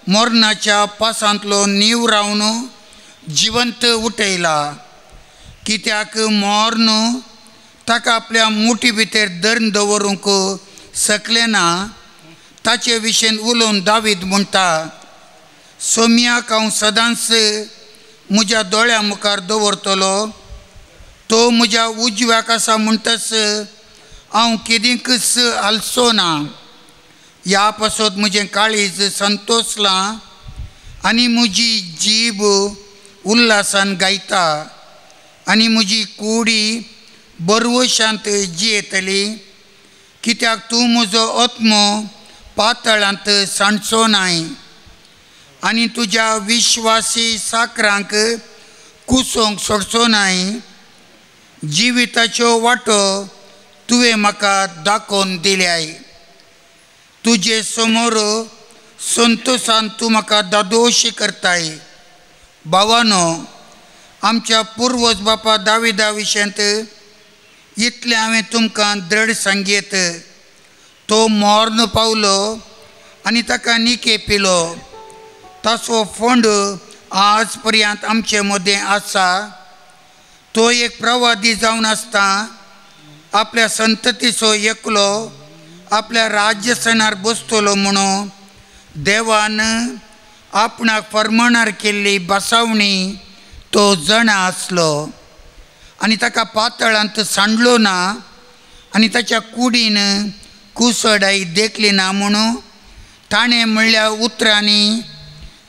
मरणाच्या पासांतलो नीव रावन जिवंत उठयला. कित्याक मरण ताका आपल्या मुठी भितर धरून दवरूंक शकलें ना. ताचे विशयेन उलोवन दावीद म्हणटा, सोम्याक हांव सदांच म्हज्या दोळ्या मुखार दवरतलो. तो म्हज्या उजव्याक आसा म्हणटच हांव केदींकच हालचो ना. ह्या पासत म्हजें काळीज संतोसलां आनी म्हजी जीब उल्हासान गायता आनी म्हजी कुडी बरवशांत जियेतली. कित्याक तूं म्हजो आत्मो पातळांत सांडचो नाय आनी तुज्या विश्वासी साकरांक कुसोंक सोडचो नाय. जिविताच्यो वाटो तुवें म्हाका दाखोवन दिल्याय. तुजे समोर संतोशान तूं म्हाका दादोशी करताय. भावानो, आमच्या पुर्वज बापा दाविदा विशयंत इतलें हांवें तुमकां दृढ सांगयत. तो मरण पावलो आनी ताका निके पिलो. ताचो फंड आज पर्यंत आमचे मदें आसा. तो एक प्रवादी जावन आसता आपल्या संततीचो एकलो आपल्या राज्यस्थानार बसतलो म्हणून देवान आपणाक फर्माणार केल्ली बसावणी तो जाणा आसलो आनी ताका पातळांत सांडलो ना आनी ताच्या कुडीन कुसडाई देखली ना म्हणून ताणें म्हणल्या उतरांनी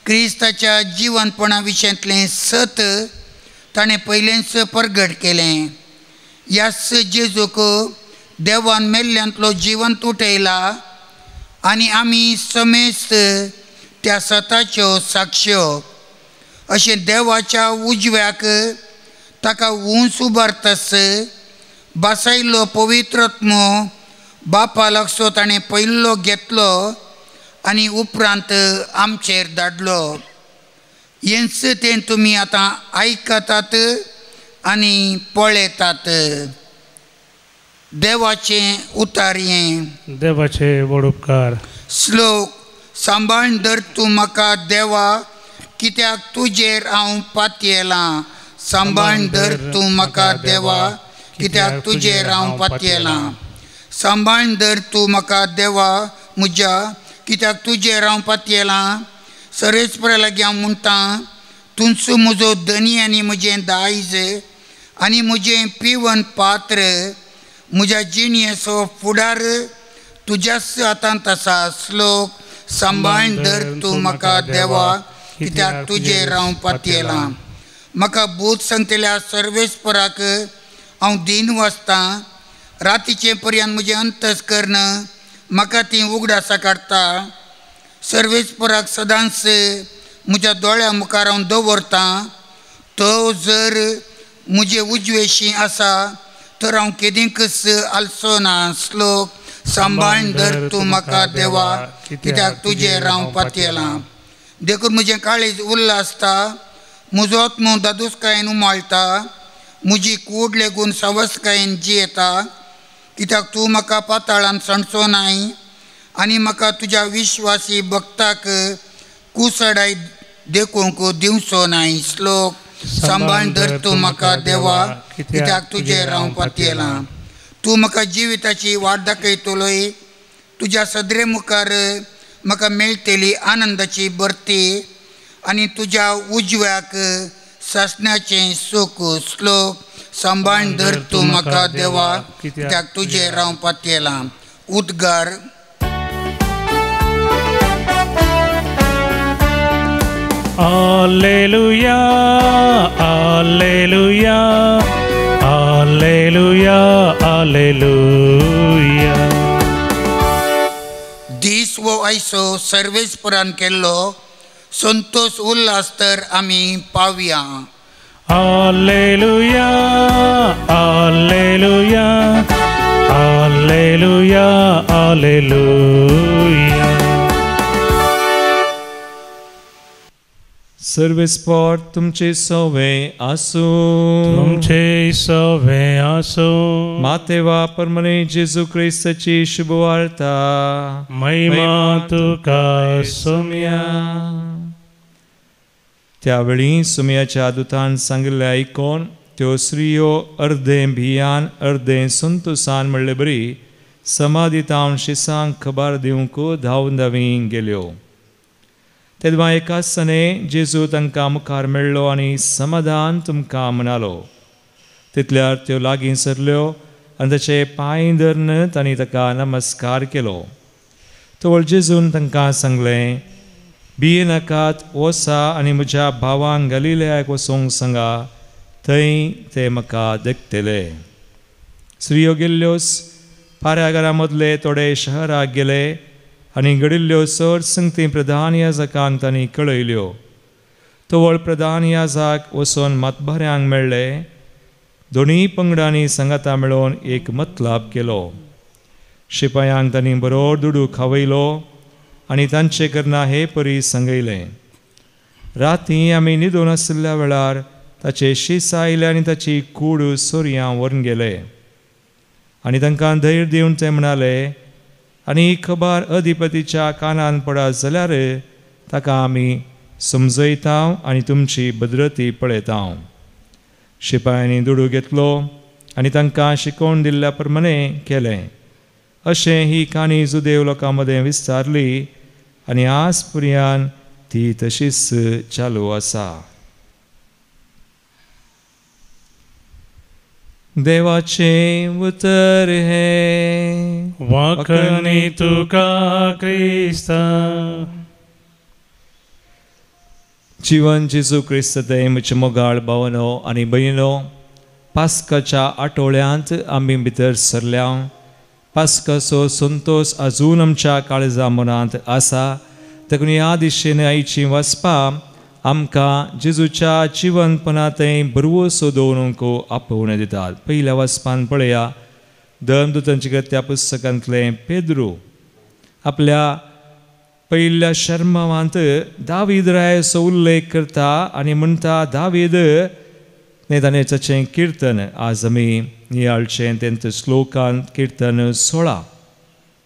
क्रिस्ताच्या जिवनपणा विशयांतलें सत ताणें पयलेंच परगट केलें. ह्याच जेजूक देवान मेल्ल्यांतलो जिवंत उठयला आनी आमी समेस्त त्या सताच्यो साक्ष्यो. अशें देवाच्या उजव्याक ताका उंच उबारतस बसयल्लो पवित्र आत्मो बापा लागसो ताणें पयलो घेतलो आनी उपरांत आमचेर धाडलो. हेंच तें तुमी आतां आयकतात आनी पळयतात. देवाचें उतार्यें. देवाचे व्हड उपकार. श्लोक. सांबाळून धर तूं म्हाका देवा, कित्याक तुजेर हांव पातयेलां. सांबाळून धर तूं म्हाका देवा, कित्याक तुजेर हांव पातयेलां. सांबाळून धर तूं म्हाका देवा म्हज्या, कित्याक तुजेर हांव पातयेलां. सरेस्परा लागीं हांव म्हणटा, तुमचो म्हजो धनी आनी म्हजें दायज आनी म्हजें पिवन पात्र, म्हज्या जिणयेचो फुडार तुज्याच हातांत आसा. श्लोक. सांबाळून धर तूं म्हाका देवा, कित्याक तुजेर हांव पातयेलां. म्हाका भूत सांगतल्या सर्वेस्पराक हांव दीन वाचतां रातीचे पर्यंत म्हजें अंतस्करण म्हाका ती उगडासा काडटा सर्वेस्पराक सदांच म्हज्या दोळ्या मुखार हांव दवरतां तो जर म्हजे उजवेशी आसा तर हांव केदींकच आलसो ना श्लोक सांबाळून धर तूं म्हाका देवा कित्याक तुजेर हांव पातयेलां देखून म्हजें काळीज उरलां आसता म्हजो आत्मो दादोसकायेन उमाळटा म्हजी कूड लेगून सावस्कायेन जियेता कित्याक तूं म्हाका पाताळान सणचो नाय आनी म्हाका तुज्या विश्वासी भक्ताक कुसडाय देखूंक दिवचो नाय श्लोक सांबाळून धर तूं म्हाका देवा कित्याक तुजेर हांव पातयेलां तूं म्हाका जिविताची वाट दाखयतलोय तुज्या सदरे मुखार म्हाका मेळटली आनंदाची भरती आनी तुज्या उजव्याक सासण्याचें सूख श्लोक सांबाळून धर तूं म्हाका देवा कित्याक तुजेर हांव पातयेलां उद्गार Alleluia, Alleluia, Alleluia, Alleluia. दीस वो आयसो सर्वेस्परान केल्लो संतोष उल्हास तर आमी पावया Alleluia, Alleluia, Alleluia, Alleluia. सर्वेस्पर तुमचे सवे आसो तुमचे सवे आसो मातेवा परमने जेजू ख्रिस्ताची शुभ वार्ता महिमा तुका सोम्या. त्यावेळी सुमयाच्या दुतान सांगिल्लें आयकोन त्यो स्त्रियो अर्दे भियान अर्दे संतोषान म्हणले बरी समाधीतावन शिसांक खबर दिवंक धांवन धांवी गेल्यो. तेदवा एकाच सने जेजू तांकां मुखार मेळ्ळो आनी समाधान तुमकां म्हणालो. तितल्यार त्यो लागीं सरल्यो आनी ताचे पांय धरून तांणी ताका नमस्कार केलो. तोवर जेजून तांकां सांगलें भिये नाकात वसा आनी म्हज्या भावांक गलिलयाक वचोंक सांगा थंय ते म्हाका देखतले. स्त्रियो गेल्ल्योच पाऱ्या मदले थोडे शहराक गेले आनी घडिल्ल्यो चड संगती प्रधान याजकांक तांणी कळयल्यो. तोवळ प्रधान याजक वचोन मतभऱ्यांक मेळ्ळे. दोनी पंगडांनी सांगाता मेळोवन एक मतलाब केलो. शिपायांक तांणी बरो दुडू खावयलो आनी तांचे करना हे परी सांगयलें. रातीं आमी न्हिदून आशिल्ल्या वेळार ताचे शीस आयले आनी ताची कूड सोर्यां व्हरून गेले. आनी तांकां धैर्य दिवन ते म्हणाले आनी ही खबर अधिपतीच्या कानान पडत जाल्यार ताका आमी समजयता आनी तुमची बद्रती पळयता. शिपायांनी दुडू घेतलो आनी तांकां शिकोवन दिल्ल्या प्रमाणे केलें. अशें ही काणी जुदेव लोकां मदें विस्तारली आनी आज पर्यंत ती तशीच चालू आसा. देवाचे उतर हे वाकणी तुका क्रिस्ता. जीवन जेजू क्रिस्त ते म्हजे मोगाळ भावनो आनी भयणो पास्काच्या आठवड्यांत आमी भितर सरल्या. पास्काचो संतोश अजून आमच्या काळजा मनांत आसा. देखून ह्या दिशेन आयची वचपा आमकां जेजूच्या जिवंतपणांतय बरवसो दवरूंक आपोवणें दितात. पयल्या वचपान पळया धर्मदूतांच्या कृत्या पुस्तकांतलें पेद्रू आपल्या पयल्या शर्मांत दावीद रायाचो उल्लेख करता आनी म्हणटा दावीद ताणें ताचें किर्तन आज आमी नियाळचें तेंच श्लोकांत किर्तन 16.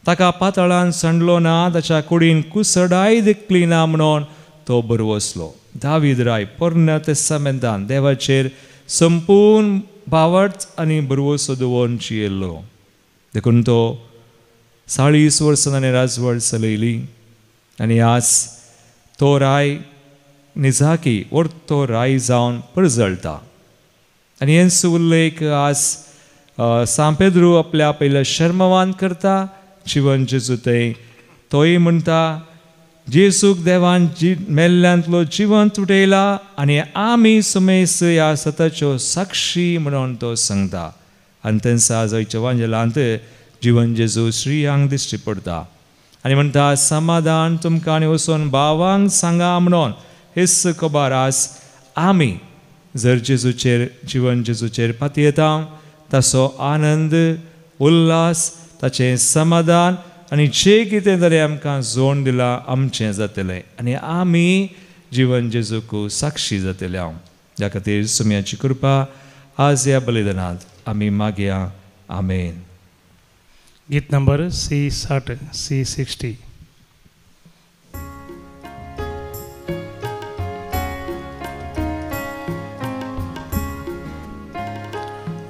ताका पाताळान सांडलो ना ताच्या कुडीन कुसडाय देखली ना म्हणून तो बरवसलो. दावीद राय पोरण्या तेस्तामेंतान देवाचेर संपूर्ण बावट आनी बरवसो दवरून जियेल्लो. देखून तो 40 वर्सां ताणें राजवट चलयली आनी आज तो राय निजाकी तो राय जावन परजळटा. आनी हेंच उल्लेख आज सान पेद्रू आपल्या पयल्या शर्मवान करता. जिवन जेजू थंय तोय म्हणटा जेसूक देवान मेल्ल्यांतलो जिवंत उठयला आनी आमी सुमेस ह्या सताच्यो साक्षी म्हणून तो सांगता. आनी थंयसा जयच्या वांजेलांत जिवन जेजू श्रीयांक दिश्टी पडटा आनी म्हणटा समाधान तुमकां आनी वचून भावांक सांगा म्हणून हिस्स खबरास आमी जर जेजूचेर जिवन जेजूचेर पातयेता ताचो आनंद उल्हास ताचें समाधान आनी जें कितें तरी आमकां जोड दिलां आमचें जातलें आनी आमी जिवन जेजूक साक्षी जातले हांव. ह्या खातीर सुमयाची कृपा आज ह्या बलिदानांत आमी मागया. आमेन. गीत नंबर C60 C60.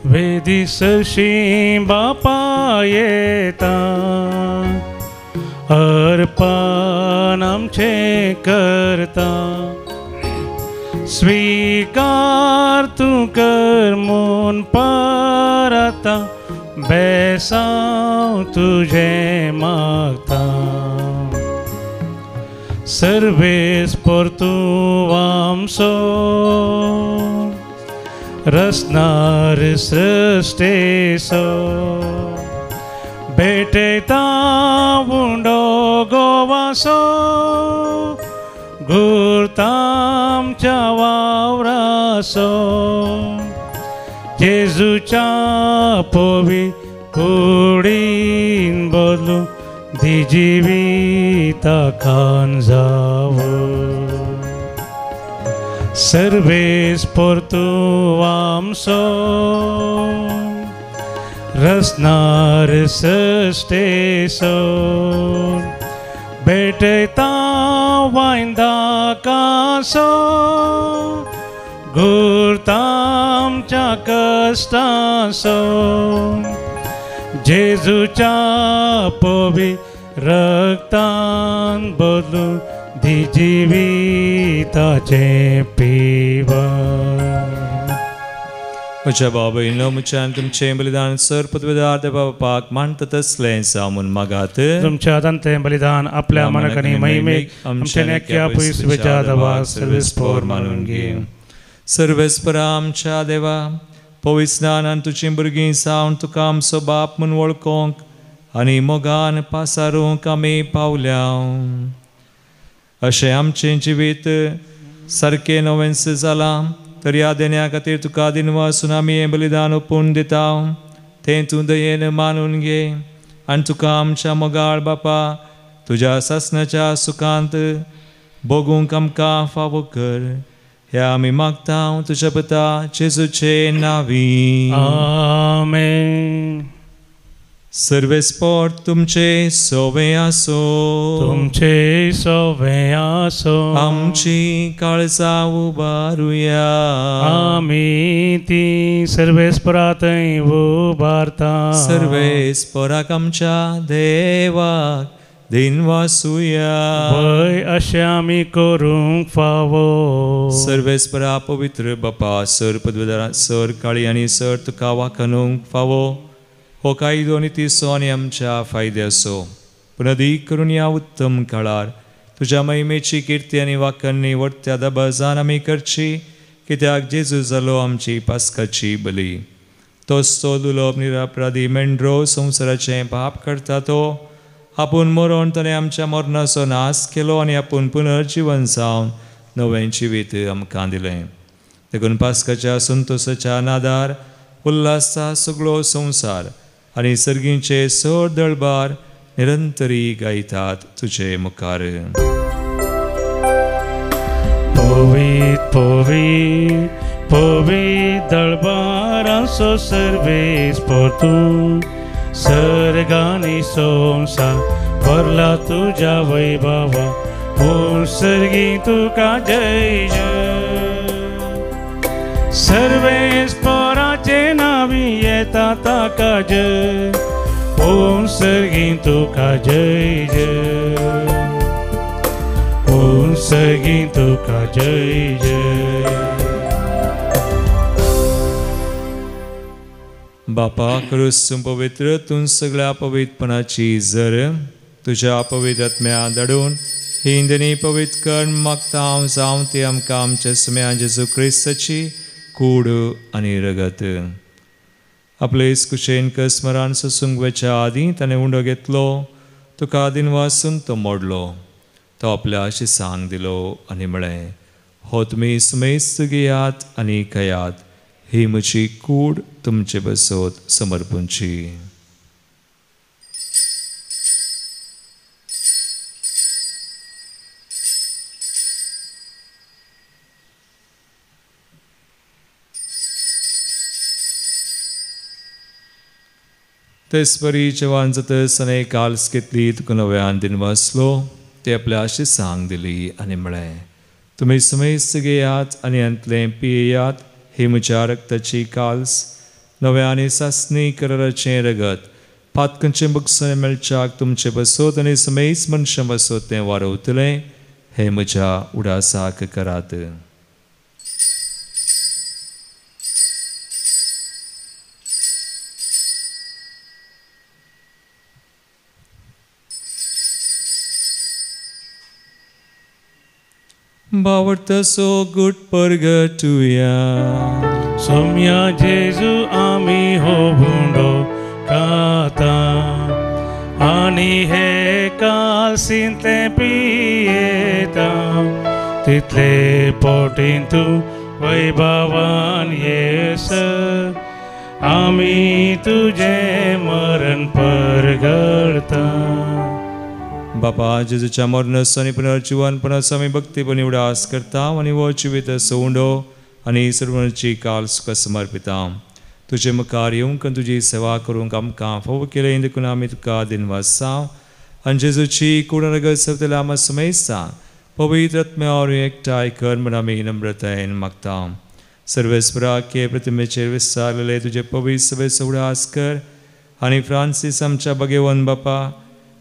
वेदी सरशी बापा येता अर्पण आमचे करता स्वीकार तूं कर मन परता बेसांव तुझे मागता सर्वेस पर तूं आमचो रचनार सृश्टेचो भेटयता उंडो गोवासो घुरता आमच्या वावरासो जेजूच्या पोवी कुडीन बदलू दी जिविता खान जावं सर्वेस por tu amso रचनार सृष्टेचो भेटयता वायंदा कासो घुरता आमच्या कश्टासो जेजूच्या पोवी रक्तान बदलू दी जिविताचे पिवण. म्हज्या बाबा म्हज्यान तुमचें बलिदान सर पदवेदार देवा बापाक मानता तसलें जावून मागात. तुमच्या दांतें बलिदान आपल्या मनकांनी महिमेक आमच्या नेक्या पयसुवेच्या दवा सर्वेस्पोर मानून घे. सर्वेस्परा आमच्या देवा पवित्र स्नानान तुजीं भुरगीं जावन तुका आमचो बाप म्हूण वळखोंक आनी मोगान पासारूंक आमी पावल्या. अशें आमचें जिवीत सारकें नवेंस जालां तर ह्या देण्या खातीर तुका दिनवा वचून आमी हें बलिदान ओपून दिता. तें तूं दयेन मानून घे आनी तुका आमच्या मोगाळ बापा तुज्या सासणाच्या सुखांत भोगूंक आमकां फावो कर. हें आमी मागता तुज्या पुता जेजूचे नांवी. आमेन. सर्वेस्पोर तुमचे सोवें आसो. तुमचे सोवें आसो. आमची काळजां उबारुया. आमी ती सर्वेस्परांतय उबारता. सर्वेस्पराक आमच्या देवाक दिनवासुया. भय अशें आमी करूंक फावो. सर्वेस्परा पवित्र बापा सर पदवेदार सर काळी आनी सर तुका वाखणूंक फावो. हो कायदो नितीसो आनी आमच्या फायद्याचो पूण अदीक करून ह्या उत्तम काळार तुज्या महिमेची किर्ती आनी वाखण निवडत्या दबाजान आमी करची. कित्याक जेजू जालो आमची पास्काची बली. तोच तो दुलोप निरापराधी मेंढरो संवसाराचें पाप करता तो आपूण मरोन ताणें आमच्या मरणाचो नाश केलो आनी आपूण पुनर्जीवन जावन नवें जिवीत आमकां दिलें. देखून पास्काच्या संतोशाच्या नादार उल्हासा सगळो संवसार आनी सर्गींचे सर दळबार निरंतरी गायतात तुजे मुखार. पवित्र पवित्र पवित्र दळबारांचो सर्वेस्पोर तूं सर्गांनी संवसार भरला तुज्या वैभवा. पूण सर्गी तुका जय जय. सर्वेस्पोराचे नांवी येता ताका जय. पूण सर्गी तुका जय जय. पूण सर्गी तुका जय जय. बापा करूस पवित्र तूं सगळ्या पवित्रपणाची जर तुज्या पवित्र आत्म्या धाडून हिंदनी पवित्र कर मागता हांव जावं ती आमकां आमच्या सुम्यान जेजू क्रिस्ताची कूड आनी रगत. आपलेच कुशेन स्मरण ससूंक वेच्या आदीं ताणें उंडो घेतलो, तुका आदीन वासून तो मोडलो, तो आपल्या शिसांक दिलो आनी म्हळें, हो तुमी सुमेस्त घेयात आनी खयात, ही म्हजी कूड तुमचे बसोत समर्पूंची. तेसपरी जेवान जातस अनेक काल्स घेतली, तुका नव्यान दिन वाचलो, ते आपल्या शिसांक दिली आनी म्हळें, तुमी सुमेस्त घेयात आनी अंतलें पियेयात, ही म्हज्या रक्ताची काल्स, नव्या आनी सासणी कराराचें रगत, पातकांचें बगसोन मेळच्याक तुमचे बसोत आनी सुमेस्त मनशां बसोत तें वारवतलें, हें म्हज्या उडासाक करात. बावडतसो गुट परगटुया. सोम्या जेजू आमी हो भुंडो खाता आनी हे काल्सीन ते पियेता, तितले पोटीन तूं वैभवान येस, आमी तुजें मरण परगडता. बापा जेजूच्या मरणाचो आनी पुनर्जीवनपणाचो आमी भक्तीपणी उडास करता आनी हो जिवीत सोंडो आनी सर्वांची काल सुख समर्पिता. तुजे मुखार येवंक आनी तुजी सेवा करूंक आमकां फोव केलें, देखून आमी तुका दिन वासांव आनी जेजूची कूड रगत सवतले आमी सुमेस्ता पवित्र आत्म्यावर एकठांय कर म्हण आमी नम्रतायेन मागता. सर्वेस्पराके प्रतिमेचेर विस्तारलेले तुजे पवित्र सभेचो उडास कर आनी फ्रांसीस आमच्या भगेवन बापा,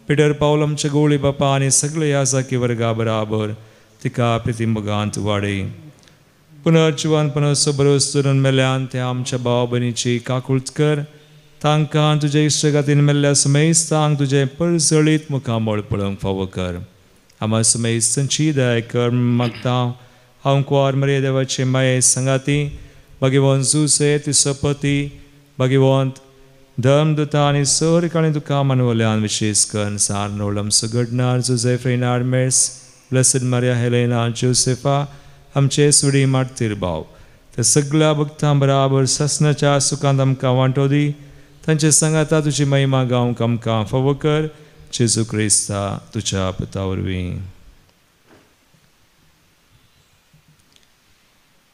पिटर पावल आमच्या गोळी बापा आनी सगळे याजाकी वर्गा बराबर तिका प्रितीमगांत वाडय. पुनर्जीवनपणाचो बरोस दवरून मेल्यान त्या आमच्या भाव भयणीची काकुळट कर, तांकां तुजे इश्टगातीन मेल्ल्या सुमेस्तांक तुजें परजळीत मुखामळ पळोवंक फावो कर. आमा सुमेस्तांची दया कर मागता. हांव कुंवार मरिया देवाचे माये संगाती, भगवंत जुसे तिचो पती, भगवंत धर्मदूता आनी सर काळी तुका मानवल्यान विशेष कर. सारनोळ आमचो घडणार जोसेफ रेनार्ड मेर्स, ब्लेसड मारिया हेलेना जोसेफा, आमचे सुडी मार्तीर भाव, त्या सगळ्या भक्तां बराबर ससनाच्या सुखांत आमकां वांटो दी. तांचे सांगाता तुजी महिमा गावंक आमकां फावो कर. जेजू क्रिस्ता तुज्या पुता वरवीं.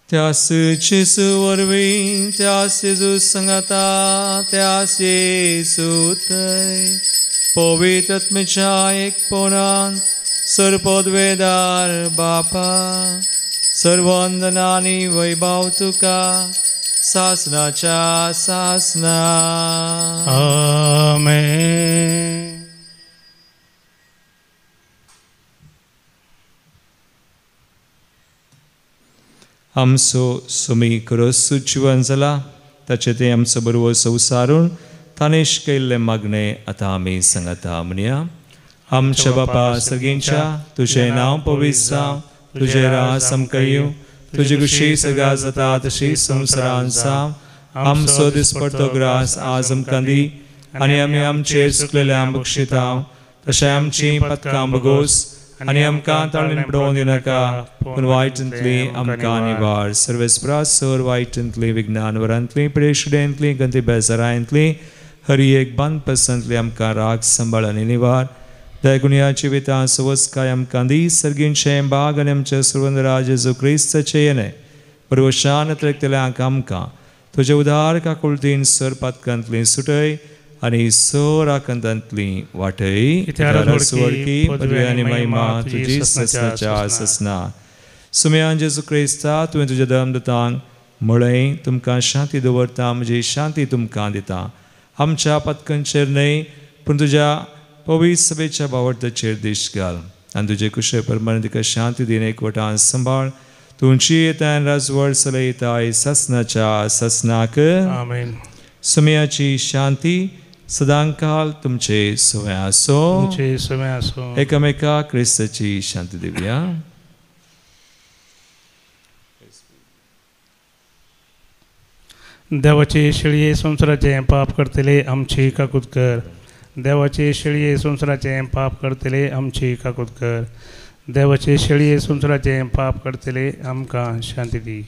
त्यास जेजू वरवीं, त्यास जेजू सांगाता, त्यास येसू थंय पवित्र आत्म्याच्या एकपणान सर्वपदवेदार बापा, सर्ववंदना आनी वैभव तुका सासनाच्या सासना. आमेन. आमचो सुमी खरोच जीवन जाला, ताचे ते आमचो बरोबर संवसारून ताणें शिकयल्लें मागणें आतां आमी सांगता म्हणया. आमच्या बापा सगळींच्या, तुजें नांव पवित्र जावं, तुजें राज आमकां येवं, तुजी कुशी सगळ्या जाता तशी संवसारांत जावं. आमचो दिसपडटो ग्रास आज आमकां दी आनी आमी आमचेर चुकलेल्यांक बक्षिता, तशें आमची पथकां बगोस आनी आमकां ताळणेन पडोवंक दिनाका, पूण वायटांतली आमकां निवार. सर्वेस्परा सर वायटांतली, विज्ञान वरांतली, पिडेशुडेंतली, गंती बेजारांतली, हरी एक बंद पसंतली आमकां राग सांबाळ आनी निवार. दयगुण्याची वितां सवस्काय आमकां दी, सर्गींचें बाग आनी आमचे सुरवंदरा जेजू क्रिस्ताचे येणे परवशान तरेकतल्यांक आमकां तुजे उदार काकुळटीन सर पातकांतली सुटय आनी सर आकंतांतली वाटय. वडकी पदवी आनी महिमा तुजी ससनाच्या ससना. सुम्यान जेजू क्रिस्ता तुवें तुज्या धर्मदूतांक म्हळें, तुमकां शांती दवरता, म्हजी शांती तुमकां दिता. आमच्या पथकांचेर न्हय पूण तुज्या पवित्र सभेच्या बावटाचेर दिश्ट घाल आनी तुजे कुशे परमाणे तिका शांती दिन एकवटान सांबाळ. तुमची येतान राजवड चलयताय ससनाच्या ससनाक. आमेन. सुम्याची शांती सदांकाल तुमचे सवय आसो. तुमचे सवय आसो. एकामेका क्रिस्ताची शांती दिवया. देवाचे शेळये संसाराचे पाप करतले आमची काकूत कर. देवाचे शेळये संसाराचे पाप करतले आमची काकूत कर. देवाचे शेळये संसाराचे पाप करतले आमकां शांती दी.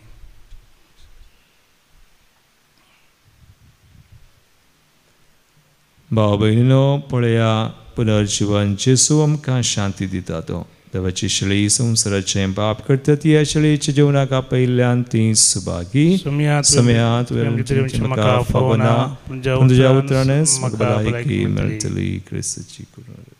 भाव भयणीनो पळया पुनर्जीवन जेसू आमकां शांती दिता तो. देवाची शेळी संसाराचे पाप करतात ह्या शेळयेच्या जिवनाक पयल्यान ती सुभागी. समयांत म्हाका फावना तुझ्या उतरानच म्हाका भलायकी मेळटली. क्रिस्ताची करुणा.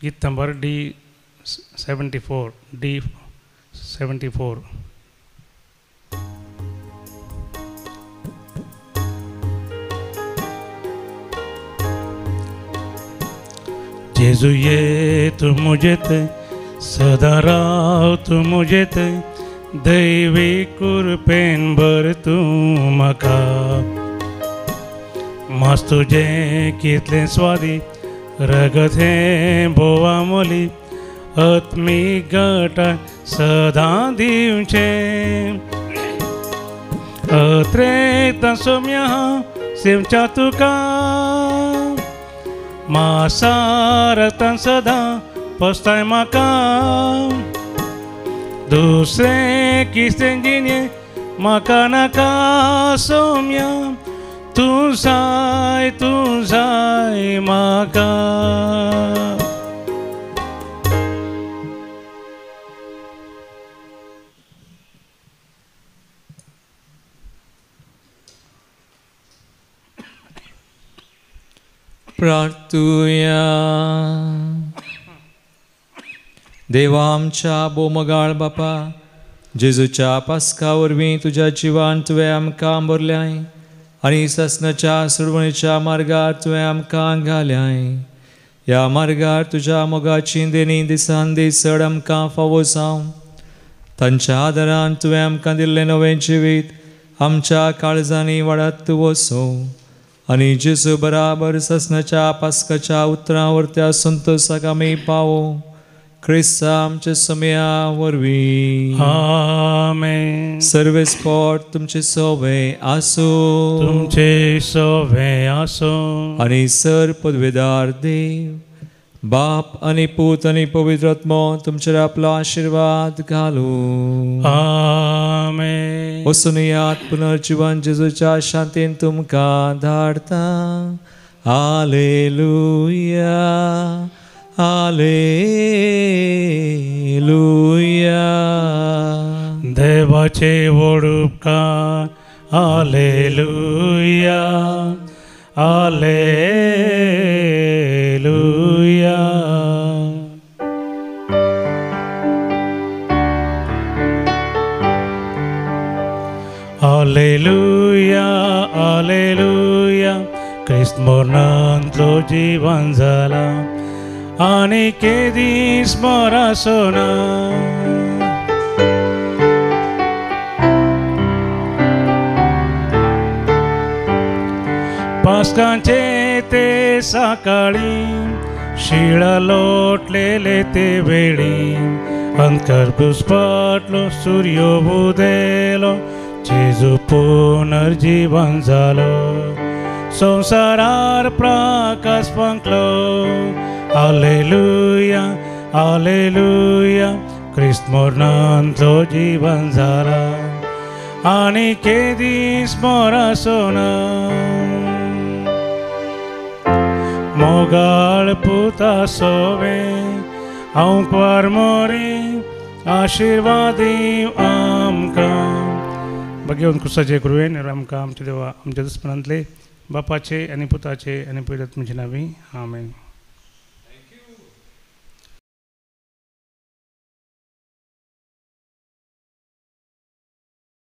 गीत नंबर D74. D74. जेजू ये तू मुझेत सदा राव तू मुझेत दैवी कुरपेन भर तू म्हाका. मास तुजे कितले स्वादी रगत हे बोवा मोली आत्मीक गटा सदा दिवचे. अत्रेता सोम्या सेवच्या तुका मासारता सदा पोसताय म्हाका. दुसरे किस्तें जिणे म्हाका नाका सोम्या तू जाय म्हाका. प्रार्थुया. देवा आमच्या बोमगाळ बापा जेजूच्या पास्का वरवीं तुज्या जिवान तुवें आमकां भरल्याय आनी ससनाच्या सोडवणेच्या मार्गार तुवें आमकां घाल्याय. ह्या मार्गार तुज्या मोगाची देणी दिसान दीस चड आमकां फावो जावं. तांच्या आदारान तुवें आमकां दिल्लें नवें जिवीत आमच्या काळजांनी वाडत वचो. आनी जेजू बराबर ससनाच्या पास्काच्या उतरां वरत्या संतोशाक आमी पावो. क्रिस्ता आमच्या समया वरवीं. आमेन. सर्वेस्पोट तुमचे सोवे आसो. तुमचे सोवे आसो. आनी सर पदवेदार देव बाप आनी पूत आनी पवित्र आत्मो तुमचेर आपलो आशीर्वाद घालूं. आमेन. वचून यात पुनर्जीवन जेजूच्या शांतीन तुमकां धाडता. हालेलुया. हालेलुया. देवाचे व्हड उपकार. हालेलुया. हालेलुया. हालेलुया. हालेलुया. क्रिस्त मरणांतलो जीवन जाला आनी केदीस मरासोना. पास्कांचे ते सकाळी शिळा लोटलेले ते वेळी अंधकार घुसपटलो सूर्य बुदेलो जेजू पुनर्जीवन जालो. संसारार प्रकाश पंकलो. हालेलुया. हालेलुया. क्रिस्त मरणांतलो जीवन जाला आनी केदीस मरासोना. मोगाळ पुता सोवे हांव क्वार मोरी आशिर्वादी आमकां. भगवंत क्रुसाचे कृपेन आमकां आमचे देवा आमच्या दुस्मनांतले बापाचे आनी पुताचे आनी पवित्र आत्म्याचे नांवी. आमेन.